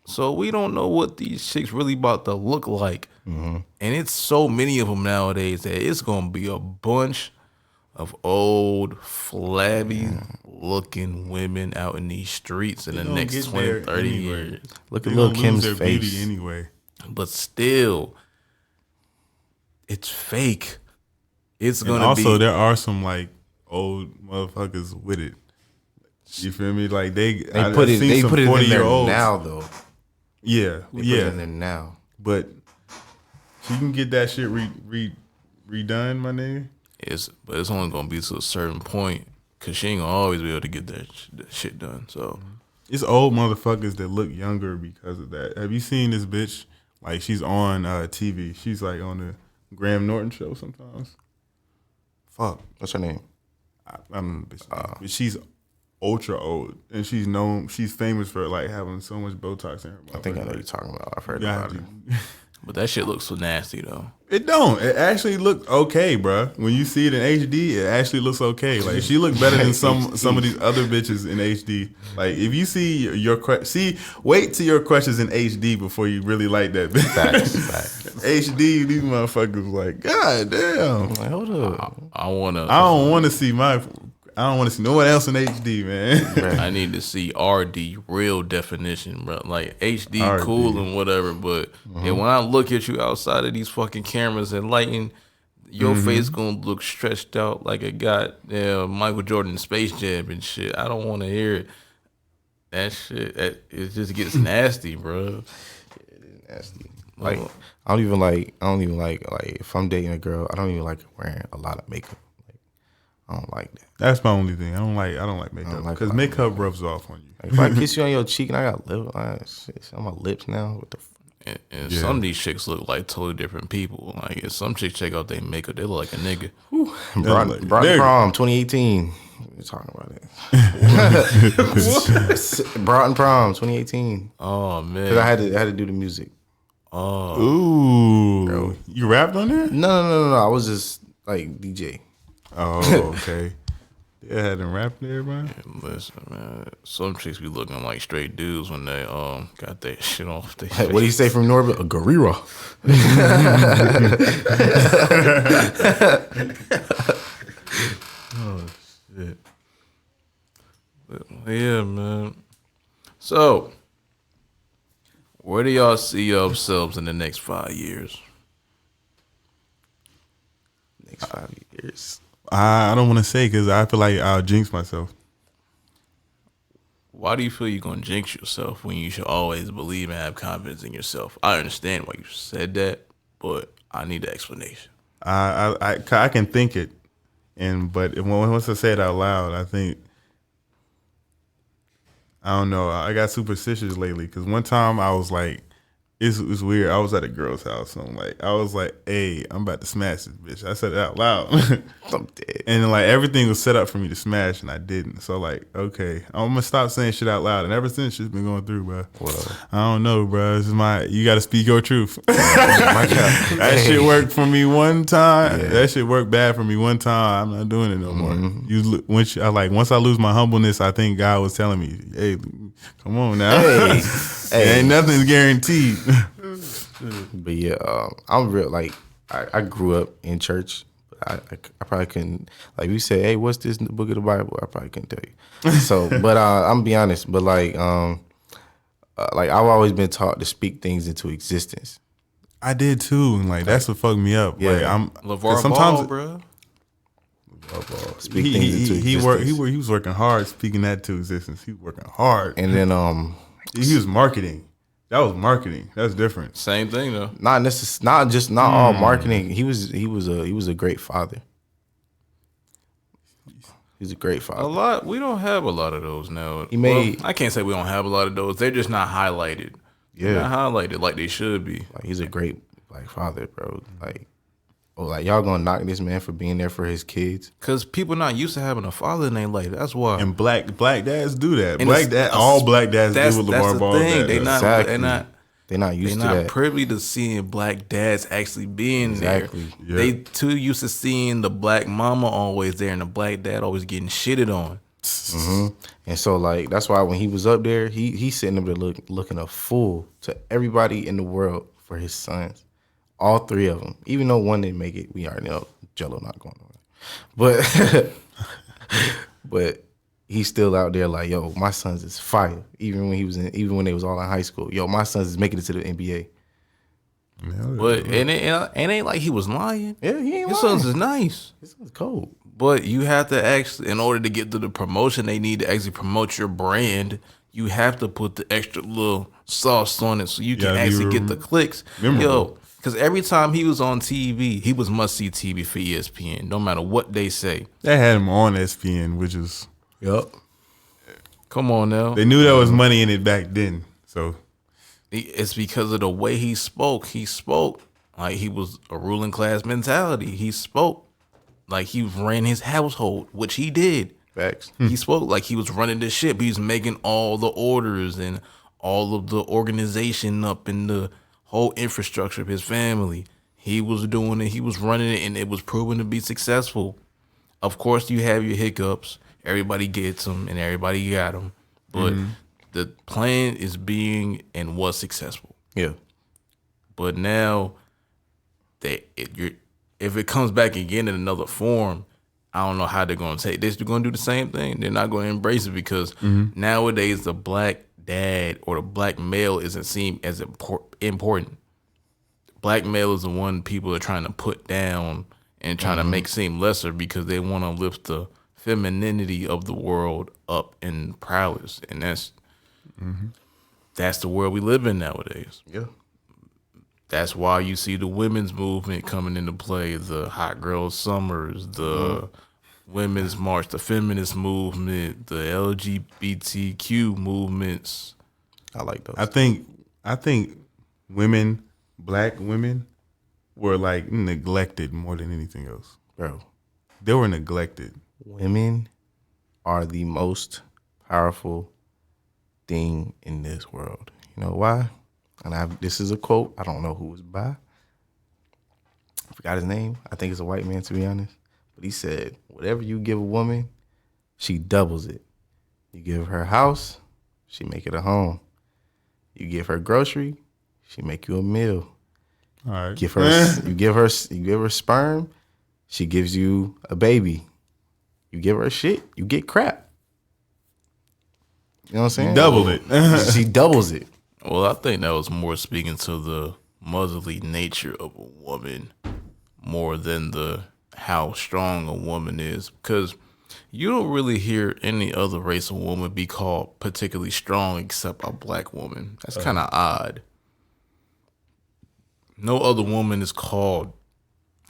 So we don't know what these chicks really about to look like. And it's so many of them nowadays that it's gonna be a bunch of old, flabby looking women out in these streets in the gonna next get 20, there 30 anyway. years. Look They at Lil gonna Kim's lose their beauty face. anyway. But still, it's fake. It's And gonna also, be. there are some like old motherfuckers with it. You feel me? Like they Put it in there now, though. Yeah, They put yeah. it in there now. But you can get that shit redone, my nigga. But it's only gonna be to a certain point, cause she ain't gonna always be able to get that shit done. So It's old motherfuckers that look younger because of that. Have you seen this bitch? Like she's on TV. She's like on the Graham Norton show sometimes. Fuck, What's her name? I don't know the bitch's name. But she's ultra old, and she's famous for like having so much Botox in her mouth. I think I know what you're talking about. I've heard Yeah, about it. But that shit looks so nasty though. It don't. It actually look okay, bro. When you see it in HD, it actually looks okay. Like she look better than some of these other bitches in HD. Like if you see wait till your crushes in HD before you really like that bitch. Facts. HD, these motherfuckers like, god damn. Like, hold up. I don't want to see no one else in HD, man. I need to see RD real definition, bro. Like HD RD. cool and whatever, but and when I look at you outside of these fucking cameras and lighting, your face gonna look stretched out like a goddamn Michael Jordan Space Jam and shit. I don't want to hear it. That shit, it just gets nasty, bro. Nasty. Like I don't even like if I'm dating a girl, I don't even like wearing a lot of makeup. Like I don't like that. That's my only thing. I don't like makeup because makeup rubs off on you. Like, if I kiss you on your cheek and I got shit on my lips now, what the And some of these chicks look like totally different people. Like if some chicks check out their makeup, they look like a nigga. Broughton Prom 2018. We're talking about it. Broughton Prom 2018. Oh man, Because I had to do the music. Ooh, bro. You rapped on there? No. I was just like DJ. Oh, okay. Yeah, had them rap there, man. Listen, man. Some chicks be looking like straight dudes when they got that shit off their What do you say from Norbit? A gorilla. Oh shit. But, yeah, man. So, where do y'all see yourselves in the next 5 years? Next 5 years. I don't want to say because I feel like I'll jinx myself. Why do you feel you're gonna jinx yourself when you should always believe and have confidence in yourself? I understand why you said that, but I need an explanation. I can think it, but once I say it out loud, I think I don't know. I got superstitious lately because one time I was like, it's weird. I was at a girl's house and I was like, hey, I'm about to smash this bitch. I said it out loud. I'm dead. And like everything was set up for me to smash and I didn't. So like, okay, I'm gonna stop saying shit out loud. And ever since shit's been going through, bro. Well, I don't know, bro. You gotta speak your truth. my God. That shit worked for me one time. Yeah. That shit worked bad for me one time. I'm not doing it no more. Once I lose my humbleness, I think God was telling me, hey, come on now. Hey. Ain't nothing's guaranteed. But yeah, I'm real. Like I grew up in church. I probably couldn't. Like we said, hey, what's this in the book of the Bible? I probably couldn't tell you. So, but I'm gonna be honest. But like I've always been taught to speak things into existence. I did too, and like that's what fucked me up. Yeah, like, I'm LeVar sometimes Ball, bro. Speak things into existence. He was working hard speaking that to existence. He was working hard, and then he was marketing. That was marketing. That's different. Same thing though. Not all marketing. He was a great father. He's a great father. We don't have a lot of those now. I can't say we don't have a lot of those. They're just not highlighted. Yeah, they're not highlighted like they should be. Like he's a great father, bro. Like y'all gonna knock this man for being there for his kids? Cause people not used to having a father in their life. That's why. And black dads do that. And all black dads do what LeVar Ball does. They're not used to They're that. not privy to seeing black dads actually being there. Yeah. They too used to seeing the black mama always there and the black dad always getting shitted on. Mm-hmm. And so like that's why when he was up there, he's sitting up there looking a fool to everybody in the world for his sons. All three of them. Even though one didn't make it, we already know Jello not going nowhere. But he's still out there like, yo, my sons is fire. Even when they was all in high school, yo, my sons is making it to the NBA. But it ain't like he was lying. Yeah, he ain't His lying. sons is nice. His sons cold. But you have to actually, in order to get to the promotion, they need to actually promote your brand. You have to put the extra little sauce on it so you can actually get the clicks. Yo, because every time he was on TV, he was must-see TV for ESPN, no matter what they say. They had him on ESPN, which is... Yup. Come on now. They knew there was money in it back then, so... It's because of the way he spoke. He spoke like he was a ruling class mentality. He spoke like he ran his household, which he did. Facts. He spoke like he was running the ship. He was making all the orders and all of the organization up in the whole infrastructure of his family. He was doing it. He was running it, and it was proven to be successful. Of course, you have your hiccups. Everybody gets them, and everybody got them. But the plan is being and was successful. Yeah. But now, if it comes back again in another form, I don't know how they're going to take this. They're going to do the same thing. They're not going to embrace it because nowadays the black dad or the black male isn't seen as important. Black male is the one people are trying to put down and trying to make seem lesser because they want to lift the femininity of the world up in prowess, and that's the world we live in nowadays. Yeah. That's why you see the women's movement coming into play, the hot girl summers, the women's march, the feminist movement, the LGBTQ movements. I like those. I think women, black women, were like neglected more than anything else. Bro, They were neglected. women are the most powerful thing in this world. You know why? And this is a quote. I don't know who it was by. I forgot his name. I think it's a white man, to be honest. But he said, whatever you give a woman, she doubles it. You give her a house, she make it a home. You give her grocery, she make you a meal. All right. You give her sperm, she gives you a baby. You give her shit, you get crap. You know what I'm saying? Double it. She doubles it. Well, I think that was more speaking to the motherly nature of a woman more than the how strong a woman is, because you don't really hear any other race of woman be called particularly strong except a black woman. That's kind of odd. No other woman is called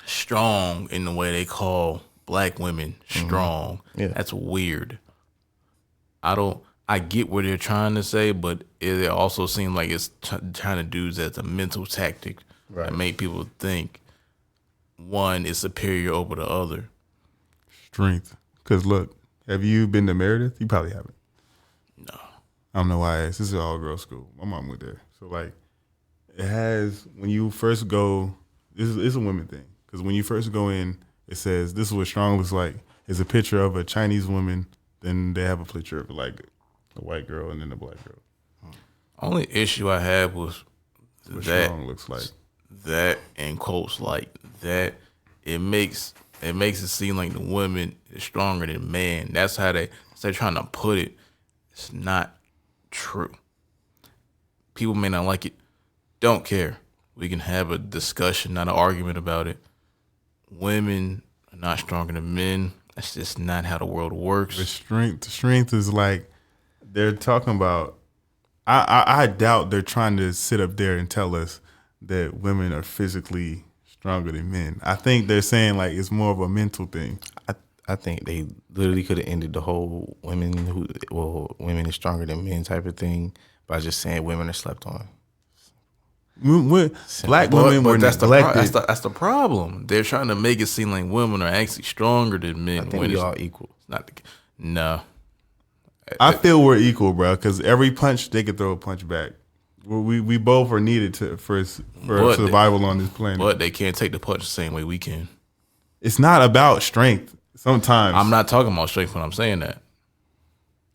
strong in the way they call black women strong. Yeah. That's weird. I get what they're trying to say, but it also seems like it's trying to do as a mental tactic that make people think one is superior over the other. Strength. Because look, have you been to Meredith? You probably haven't. No. I don't know why I asked. This is an all-girl school. My mom went there. So, like, it has, when you first go, it's a women thing. Because when you first go in, it says, this is what strong looks like. It's a picture of a Chinese woman. Then they have a picture of, like, a white girl and then a black girl. Only issue I had was What that strong looks like. that in quotes like that. It makes it seem like the woman is stronger than man. That's how they're trying to put it. It's not true. People may not like it. Don't care. We can have a discussion, not an argument about it. Women are not stronger than men. That's just not how the world works. The strength is like, they're talking about, I doubt they're trying to sit up there and tell us that women are physically stronger than men. I think they're saying like it's more of a mental thing. I think they literally could have ended the whole women is stronger than men type of thing by just saying women are slept on. Black women were neglected. That's the problem. They're trying to make it seem like women are actually stronger than men. I think we all equal. It's not no. I feel we're equal, bro, because every punch they could throw a punch back. We both are needed for survival on this planet. But they can't take the punch the same way we can. It's not about strength. Sometimes I'm not talking about strength when I'm saying that.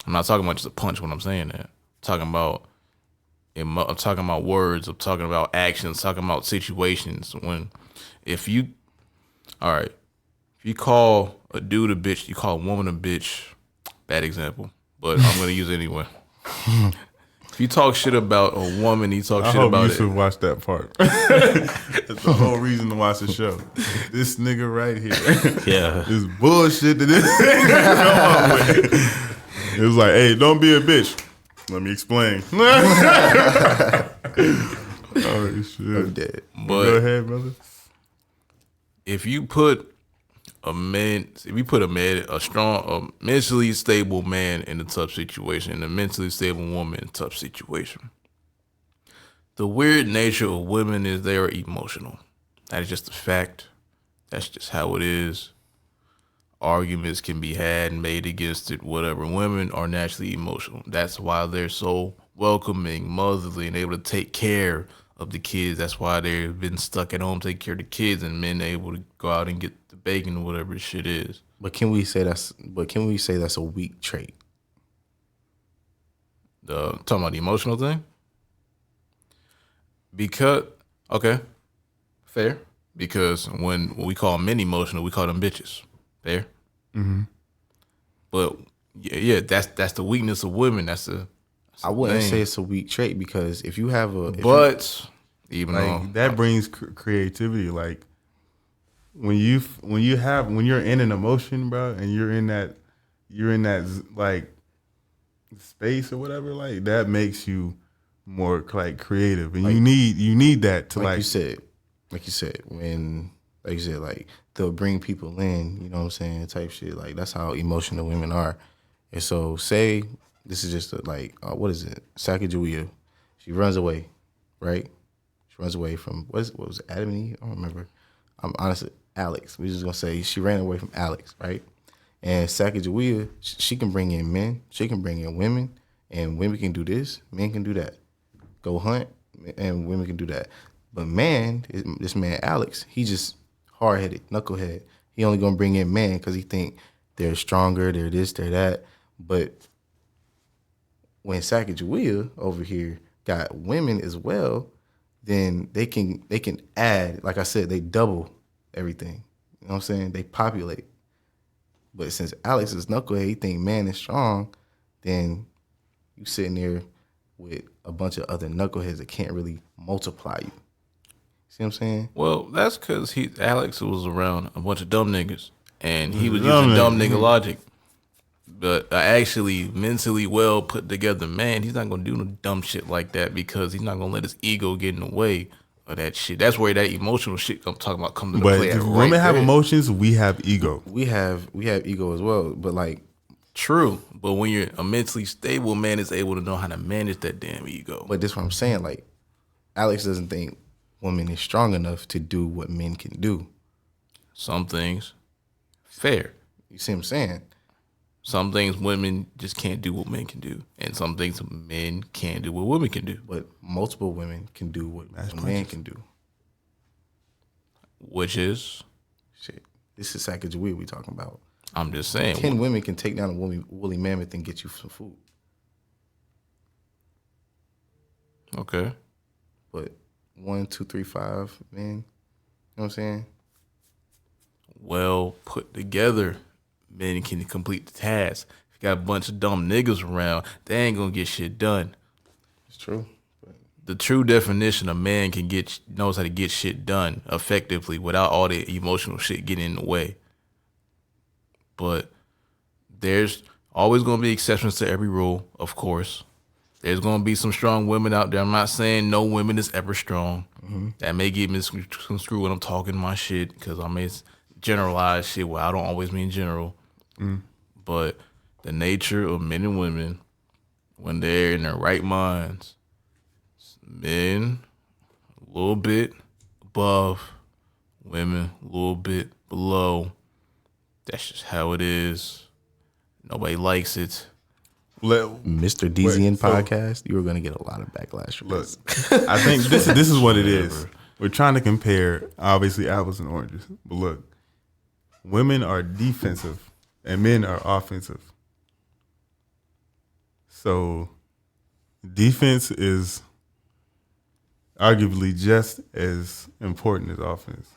I'm not talking about just a punch when I'm saying that. I'm talking about words. I'm talking about actions. Talking about situations. If you call a dude a bitch, you call a woman a bitch. Bad example, but I'm gonna use it anyway. If you talk shit about a woman, you talk shit about it. I hope you should watch that part. That's the whole reason to watch the show. This nigga right here. Yeah. This bullshit that this nigga come up with. It was like, hey, don't be a bitch. Let me explain. Oh, shit. I'm dead. But go ahead, brother. If you put a mentally stable man in a tough situation and a mentally stable woman in a tough situation, the weird nature of women is they are emotional. That is just a fact. That's just how it is. Arguments can be had and made against it, whatever. Women are naturally emotional. That's why they're so welcoming, motherly, and able to take care of the kids. That's why they've been stuck at home taking care of the kids, and men able to go out and get the bacon or whatever the shit is. But can we say that's a weak trait? Talking about the emotional thing? Because okay, fair. Because when we call men emotional, we call them bitches. Fair. Mm-hmm. But yeah, that's the weakness of women. I wouldn't say it's a weak trait because if you have a, even like though that brings creativity. Like when you're in an emotion, bro, and you're in that like space or whatever, like that makes you more like creative, and you need that to like you said, like they'll bring people in, you know what I'm saying, type shit. Like that's how emotional women are. And so say this is just what is it? Sacagawea. She runs away, right? She runs away from what was it, Adam and Eve? I don't remember. I'm honestly Alex. We're just gonna say she ran away from Alex, right? And Sacagawea, she can bring in men, she can bring in women, and women can do this, men can do that. Go hunt, and women can do that. But this man Alex, he just hard-headed, knucklehead. He only gonna bring in men because he think they're stronger, they're this, they're that. But when Sacagawea over here got women as well, then they can add, like I said, they double everything. You know what I'm saying? They populate. But since Alex is knucklehead, he think man is strong, then you sitting there with a bunch of other knuckleheads that can't really multiply you. See what I'm saying? well, that's because Alex was around a bunch of dumb niggas, and he was using dumb nigga logic. But actually, mentally well put together man, he's not gonna do no dumb shit like that because he's not gonna let his ego get in the way of that shit. That's where that emotional shit I'm talking about comes into But play. if women have emotions, we have ego. We have ego as well, but like True, but when you're a mentally stable man, is able to know how to manage that damn ego. But this is what I'm saying. Like, Alex doesn't think women is strong enough to do what men can do. Some things, fair. You see what I'm saying? Some things women just can't do what men can do, and some things men can't do what women can do. But multiple women can do what a man can do. Which is, Shit, this is Sacagawea we talking about. I'm just saying, 10 women can take down a woolly mammoth and get you some food. okay. But 1, 2, 3, 5 men, you know what I'm saying? Well put together, men can complete the task. If you got a bunch of dumb niggas around, they ain't gonna get shit done. It's true. But The true definition of man knows how to get shit done effectively without all the emotional shit getting in the way. But there's always going to be exceptions to every rule, of course. There's going to be some strong women out there. I'm not saying no women is ever strong. Mm-hmm. That may get misconstrued when I'm talking my shit because I may generalize shit where I don't always mean general. But the nature of men and women, when they're in their right minds, men a little bit above, women a little bit below. That's just how it is. Nobody likes it. Mr. Dezian podcast, you were going to get a lot of backlash from Look, this. I think this is what it is. We're trying to compare, obviously, apples and oranges. But look, women are defensive and men are offensive. So defense is arguably just as important as offense.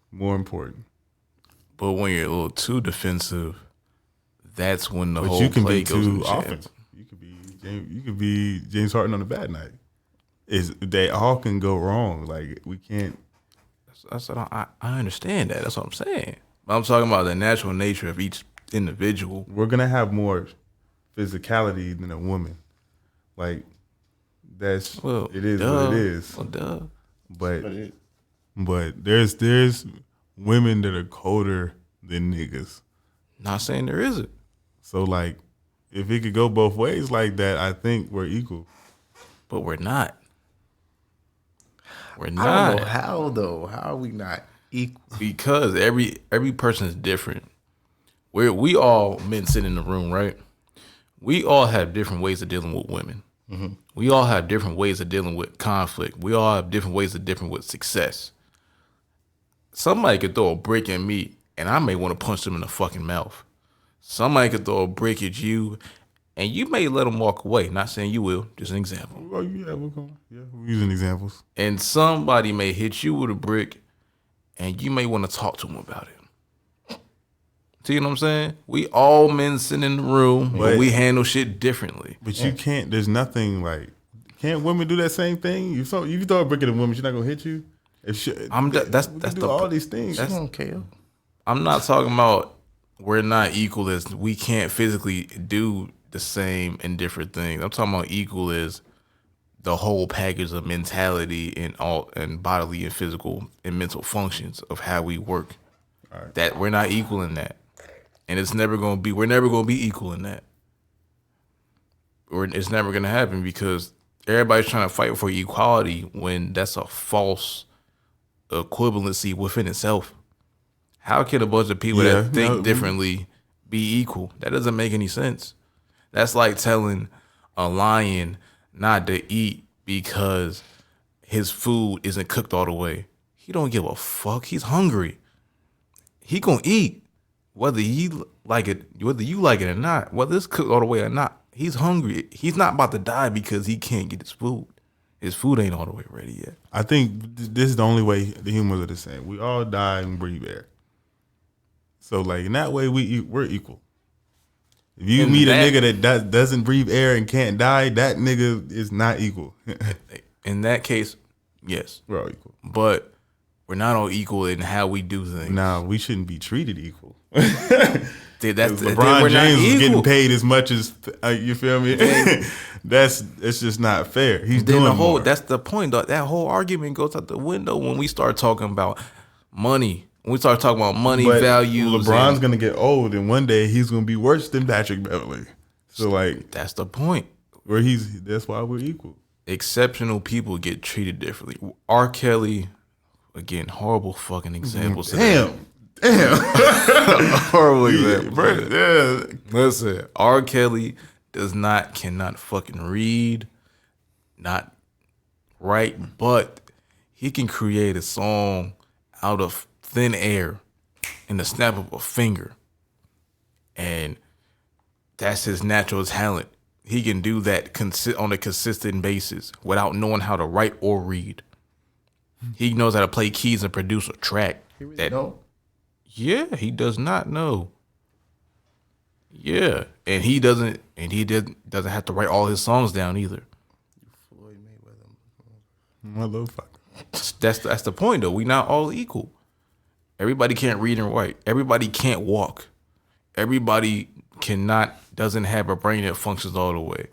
More important. But when you're a little too defensive, that's when the But whole you can play be goes too in the offensive. You could be James Harden on a bad night. They all can go wrong. Like we can't. I understand that. That's what I'm saying. But I'm talking about the natural nature of each individual. We're gonna have more physicality than a woman. Like that's it is duh. what it is. Well, duh. But there's women that are colder than niggas. Not saying there isn't. So like, if it could go both ways like that, I think we're equal. But we're not. We're I not. don't know how, though. How are we not equal? Because every person is different. We all men sitting in the room, right? We all have different ways of dealing with women. We all have different ways of dealing with conflict. We all have different ways of dealing with success. Somebody could throw a brick at me, and I may want to punch them in the fucking mouth. Somebody could throw a brick at you, and you may let them walk away. Not saying you will, just an example. Oh, yeah, we're using examples. And somebody may hit you with a brick, and you may want to talk to them about it. See what I'm saying? We all men sitting in the room, but we handle shit differently. But you can't. There's nothing like. Can't women do that same thing? You throw a brick at a woman, she's not gonna hit you. If she, That's all these things. She don't care. I'm not talking about we're not equal as we can't physically do the same and different things. I'm talking about equal as the whole package of mentality and bodily and physical and mental functions of how we work. Right. That we're not equal in that. And we're never gonna be equal in that. Or it's never gonna happen because everybody's trying to fight for equality when that's a false equivalency within itself. How can a bunch of people that think differently be equal? That doesn't make any sense. That's like telling a lion not to eat because his food isn't cooked all the way. He don't give a fuck. He's hungry. He gonna eat. Whether you like it or not, whether it's cooked all the way or not, he's hungry. He's not about to die because he can't get his food. His food ain't all the way ready yet. I think this is the only way the humans are the same. We all die and breathe air. So like in that way, we're equal. If you meet a nigga that doesn't breathe air and can't die, that nigga is not equal. In that case, yes, we're all equal. But we're not all equal in how we do things. Nah, we shouldn't be treated equal. LeBron James is getting paid as much as you feel me. It's just not fair. He's doing more. That's the point. That whole argument goes out the window when we start talking about money. When we start talking about money values. LeBron's gonna get old, and one day he's gonna be worse than Patrick Beverly. So like that's the point. That's why we're equal. Exceptional people get treated differently. R. Kelly, again, horrible fucking examples. Damn. Horrible example. Yeah. Listen, R. Kelly cannot fucking read, not write, but he can create a song out of thin air in the snap of a finger. And that's his natural talent. He can do that on a consistent basis without knowing how to write or read. He knows how to play keys and produce a track. Yeah, he does not know. Yeah, and he doesn't have to write all his songs down either. Floyd Mayweather. Motherfucker. That's the point though. We not all equal. Everybody can't read and write. Everybody can't walk. Everybody doesn't have a brain that functions all the way.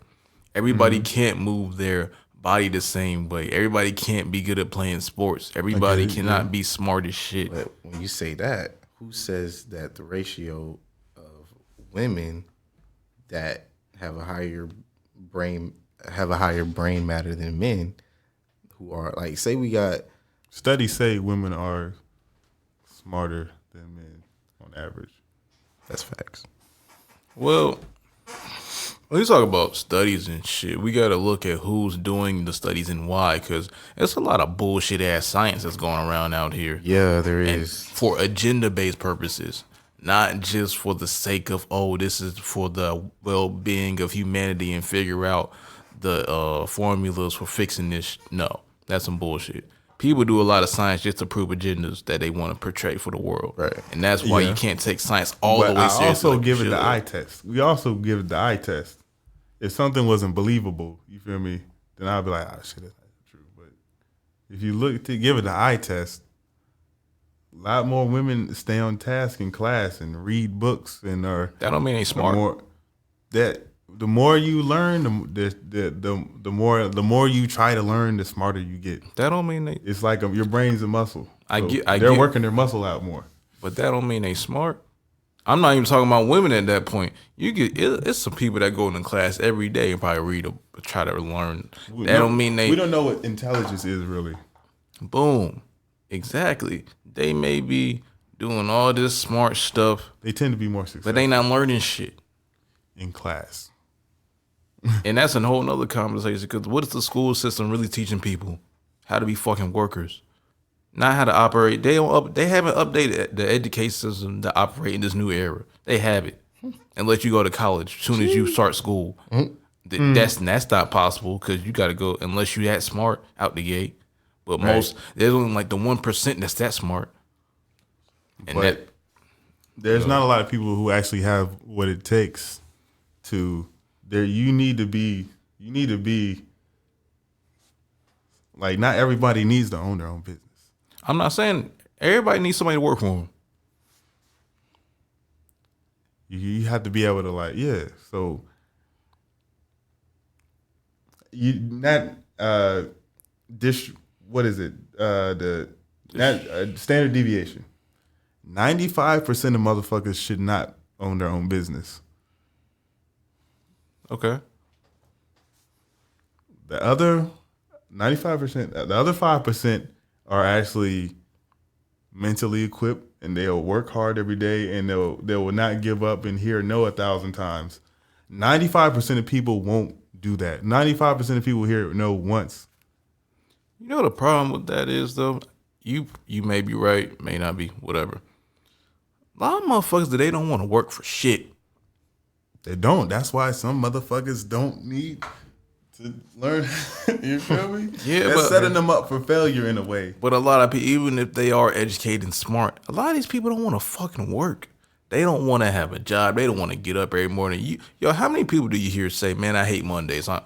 Everybody can't move their body the same way. Everybody can't be good at playing sports. Everybody cannot be smart as shit. But when you say that, who says that the ratio of women that have a higher brain matter than men who are like, say we got studies say women are smarter than men on average. That's facts. Well, when you talk about studies and shit, we got to look at who's doing the studies and why, because there's a lot of bullshit ass science that's going around out here. Yeah, there is. For agenda-based purposes, not just for the sake of, this is for the well-being of humanity and figure out the formulas for fixing this. No, that's some bullshit. People do a lot of science just to prove agendas that they want to portray for the world. Right. And that's why you can't take science all the way seriously. I also give it the eye test. We also give it the eye test. If something wasn't believable, you feel me, then I'd be like, shit, that's not true. But if you look to give it the eye test, a lot more women stay on task in class and read books and are. That don't mean they smart. The more you learn, the more you try to learn, the smarter you get. That don't mean It's like your brain's a muscle. So they're working their muscle out more. But that don't mean they smart. I'm not even talking about women at that point. It's some people that go into class every day and probably try to learn. We don't know what intelligence is really. Boom. Exactly. They may be doing all this smart stuff. They tend to be more successful. But they not learning shit. In class. And that's a whole nother conversation because what is the school system really teaching people? How to be fucking workers. Not how to operate. They haven't updated the education system to operate in this new era. They have it. Unless you go to college as soon as you start school. That's not possible because you got to go, unless you that smart out the gate. But there's only like the 1% that's that smart. And but there's not a lot of people who actually have what it takes to you need to be like, not everybody needs to own their own business. I'm not saying everybody needs somebody to work for them. You have to be able to, like, yeah. So you not what is it? Standard deviation. 95% of motherfuckers should not own their own business. Okay. The other 95%, the other 5% are actually mentally equipped, and they'll work hard every day, and they will not give up and hear no 1,000 times. 95% of people won't do that. 95% of people hear no once. You know the problem with that is, though? You may be right, may not be, whatever. A lot of motherfuckers that they don't want to work for shit. They don't. That's why some motherfuckers don't need to learn. You feel me? Yeah, that's but setting them up for failure in a way. But a lot of people, even if they are educated and smart, a lot of these people don't want to fucking work. They don't want to have a job. They don't want to get up every morning. How many people do you hear say, "Man, I hate Mondays. I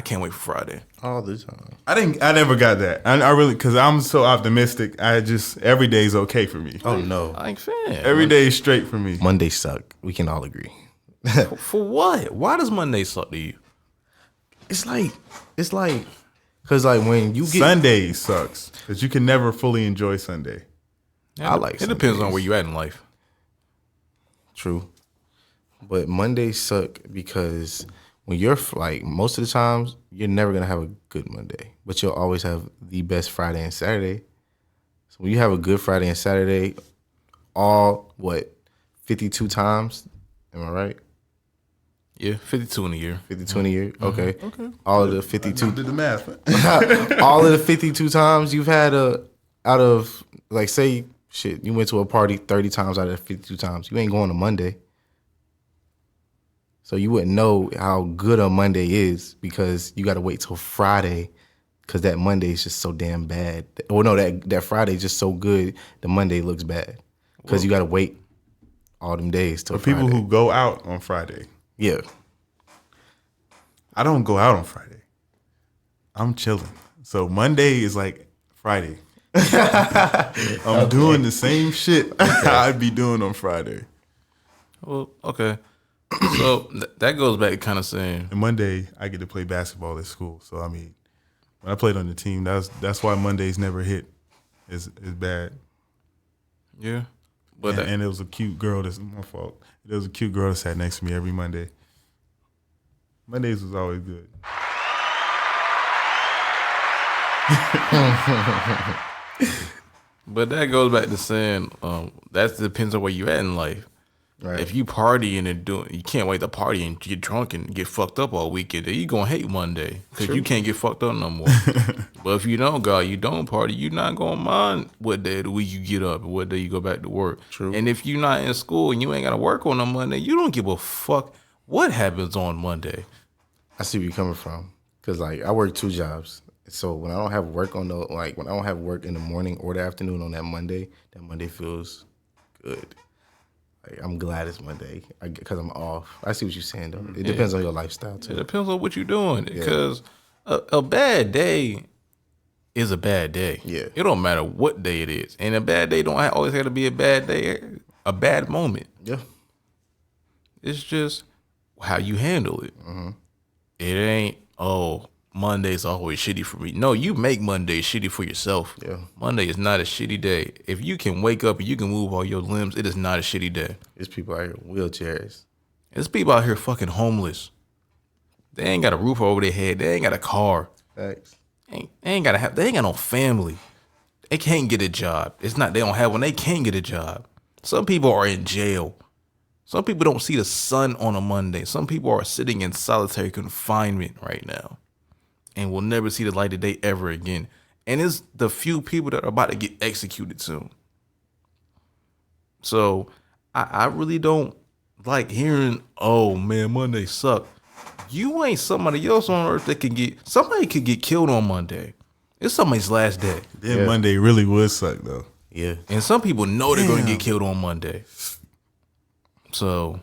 can't wait for Friday." All the time. I never got that. I really, because I'm so optimistic. Every day's okay for me. Oh no. Like, fam, Every day is straight for me. Mondays suck. We can all agree. For what? Why does Monday suck to you? It's like, because like when you get Sunday sucks because you can never fully enjoy Sunday. I like it. Depends on Sundays. where you at in life. True. But Mondays suck because when you're like, most of the times, you're never going to have a good Monday, but you'll always have the best Friday and Saturday. So when you have a good Friday and Saturday, 52 times? Am I right? Yeah, 52 in a year. 52 in a year? Okay. Okay. All of the 52. I did the math. All of the 52 times you've had out of, like, say, shit, you went to a party 30 times out of the 52 times. You ain't going to Monday. So you wouldn't know how good a Monday is because you got to wait till Friday because that Monday is just so damn bad. Well, no, that Friday is just so good, the Monday looks bad because you got to wait all them days till Friday. For people who go out on Friday. Yeah. I don't go out on Friday. I'm chilling. So Monday is like Friday. I'm doing the same shit I'd be doing on Friday. Well, okay. So that goes back to kind of saying. And Monday, I get to play basketball at school. So, I mean, when I played on the team, that's why Mondays never hit. Is bad. Yeah. But and it was a cute girl. That's my fault. There was a cute girl that sat next to me every Monday. Mondays was always good. But that goes back to saying that depends on where you at in life. Right. If you partying and you can't wait to party and get drunk and get fucked up all weekend, then you gonna hate Monday because you can't get fucked up no more. But if you don't go, you don't party, you're not gonna mind what day of the week you get up and what day you go back to work. True. And if you're not in school and you ain't gotta work on a Monday, you don't give a fuck what happens on Monday. I see where you're coming from because like I work 2 jobs. So when I don't have work when I don't have work in the morning or the afternoon on that Monday feels good. Like, I'm glad it's Monday because I'm off. I see what you're saying though. It depends on your lifestyle too. It depends on what you're doing because a bad day is a bad day. Yeah. It don't matter what day it is, and a bad day don't always have to be a bad day. A bad moment. Yeah. It's just how you handle it. Mm-hmm. It ain't Monday's always shitty for me. No, you make Monday shitty for yourself. Yeah. Monday is not a shitty day. If you can wake up and you can move all your limbs, it is not a shitty day. There's people out here in wheelchairs. There's people out here fucking homeless. They ain't got a roof over their head. They ain't got a car. Thanks. They ain't got no family. They can't get a job. It's not they don't have one. They can't get a job. Some people are in jail. Some people don't see the sun on a Monday. Some people are sitting in solitary confinement right now and will never see the light of day ever again. And it's the few people that are about to get executed soon. So I really don't like hearing, oh man, Monday suck. You ain't somebody else on earth that somebody could get killed on Monday. It's somebody's last day. Then Monday really would suck though. Yeah. And some people know they're going to get killed on Monday. So.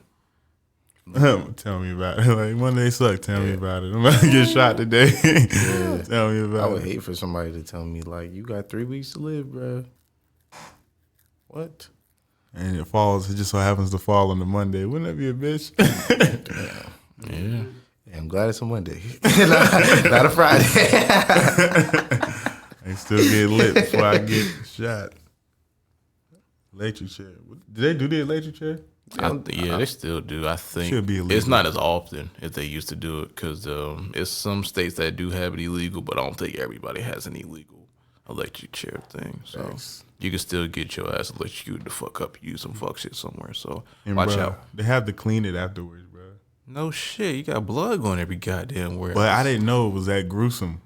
Tell me about it. Like, Monday suck. Tell me about it. I'm about to get shot today. Tell me about it. I would hate for somebody to tell me, like, you got 3 weeks to live, bro. What? And it just so happens to fall on the Monday. Wouldn't that be a bitch? Yeah. I'm glad it's a Monday. not a Friday. I still get lit before I get shot. Electric chair. Do they do the electric chair? They still do. I think Should be illegal. it's not as often as they used to do it because it's some states that do have it illegal, but I don't think everybody has an illegal electric chair thing. So Thanks. you can still get your ass electrocuted the fuck up, use some fuck shit somewhere. So And watch bro, out. They have to clean it afterwards, bro. No shit, you got blood going every goddamn where. But I didn't know it was that gruesome.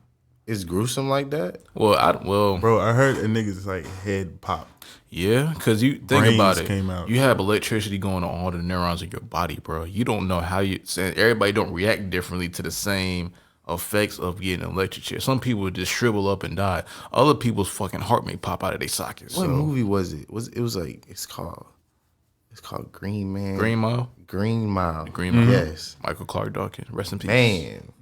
It's gruesome like that? Bro, I heard a nigga's like head pop. yeah, because you think Brains about it. came out. You have electricity going on all the neurons in your body, bro. You don't know how everybody don't react differently to the same effects of getting an electric chair. Some people just shrivel up and die. Other people's fucking heart may pop out of their sockets. What So. movie was it? It's called Green Man. Green Mile? Green Mile. Green Mile. Yes. Michael Clark Duncan. Rest in peace. Man.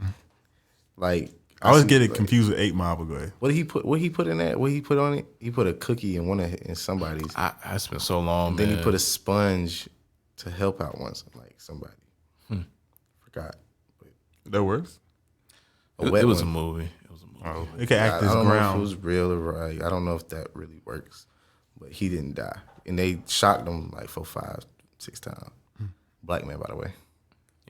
Like I always see, get it like, confused with 8 Mile, but go ahead. What did he put? What he put in that? What he put on it? He put a cookie in somebody's. It's been so long, Then man. he put a sponge to help out somebody. Forgot. That works? A It wet was a one. movie. It was a movie. Oh, it can act I as don't know if it ground. was real or right. I don't know if that really works. But he didn't die. And they shocked him like 4, 5, 6 times. Black man, by the way.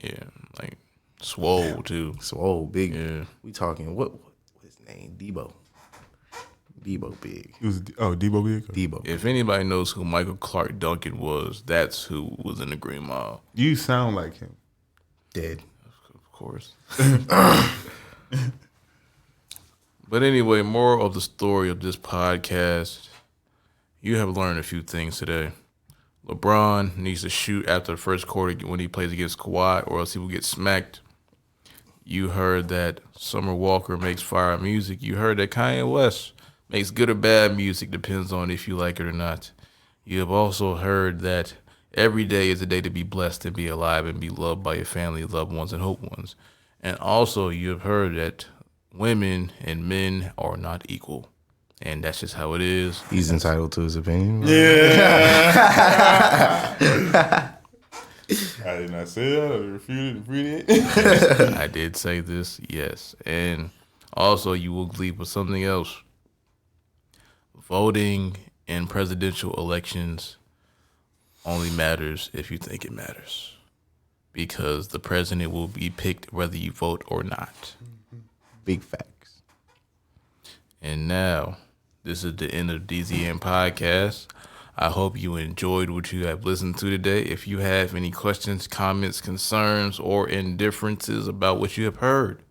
Yeah, like swole too. So big. Yeah. We talking what his name? Debo big. It was Debo Big. Debo. If anybody knows who Michael Clark Duncan was, that's who was in the Green Mile. You sound like him. Dead. Of course. But anyway, moral of the story of this podcast, you have learned a few things today. LeBron needs to shoot after the first quarter when he plays against Kawhi, or else he will get smacked. You heard that Summer Walker makes fire music. You heard that Kanye West makes good or bad music, depends on if you like it or not. You have also heard that every day is a day to be blessed and be alive and be loved by your family, loved ones, and hope ones. And also you have heard that women and men are not equal. And that's just how it is. He's entitled to his opinion. I did not say that. I refuted it. I did say this, yes. And also you will leave with something else. Voting in presidential elections only matters if you think it matters. Because the president will be picked whether you vote or not. Big facts. And now, this is the end of the DZN podcast. I hope you enjoyed what you have listened to today. If you have any questions, comments, concerns, or indifferences about what you have heard,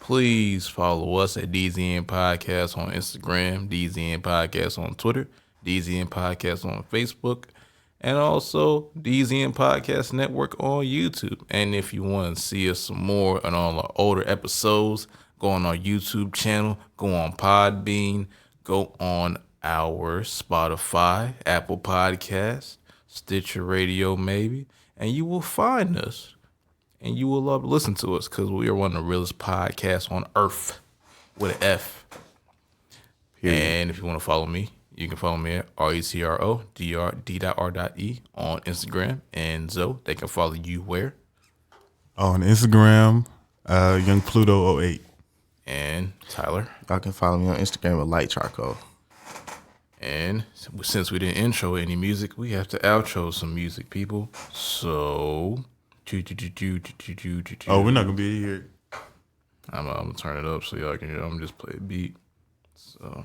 please follow us at DZN Podcast on Instagram, DZN Podcast on Twitter, DZN Podcast on Facebook, and also DZN Podcast Network on YouTube. And if you want to see us some more on all our older episodes, go on our YouTube channel, go on Podbean, go on our Spotify, Apple Podcasts, Stitcher Radio maybe, and you will find us. And you will love to listen to us because we are one of the realest podcasts on earth with an F. And if you want to follow me, you can follow me at RECRODRD.R.E on Instagram. And Zoe, they can follow you where? On Instagram, Young Pluto 08. And Tyler. Y'all can follow me on Instagram at Light Charcoal. And since we didn't intro any music, we have to outro some music, people. So, Oh, we're not gonna be here. I'm gonna turn it up so y'all can hear. I'm just play a beat. So.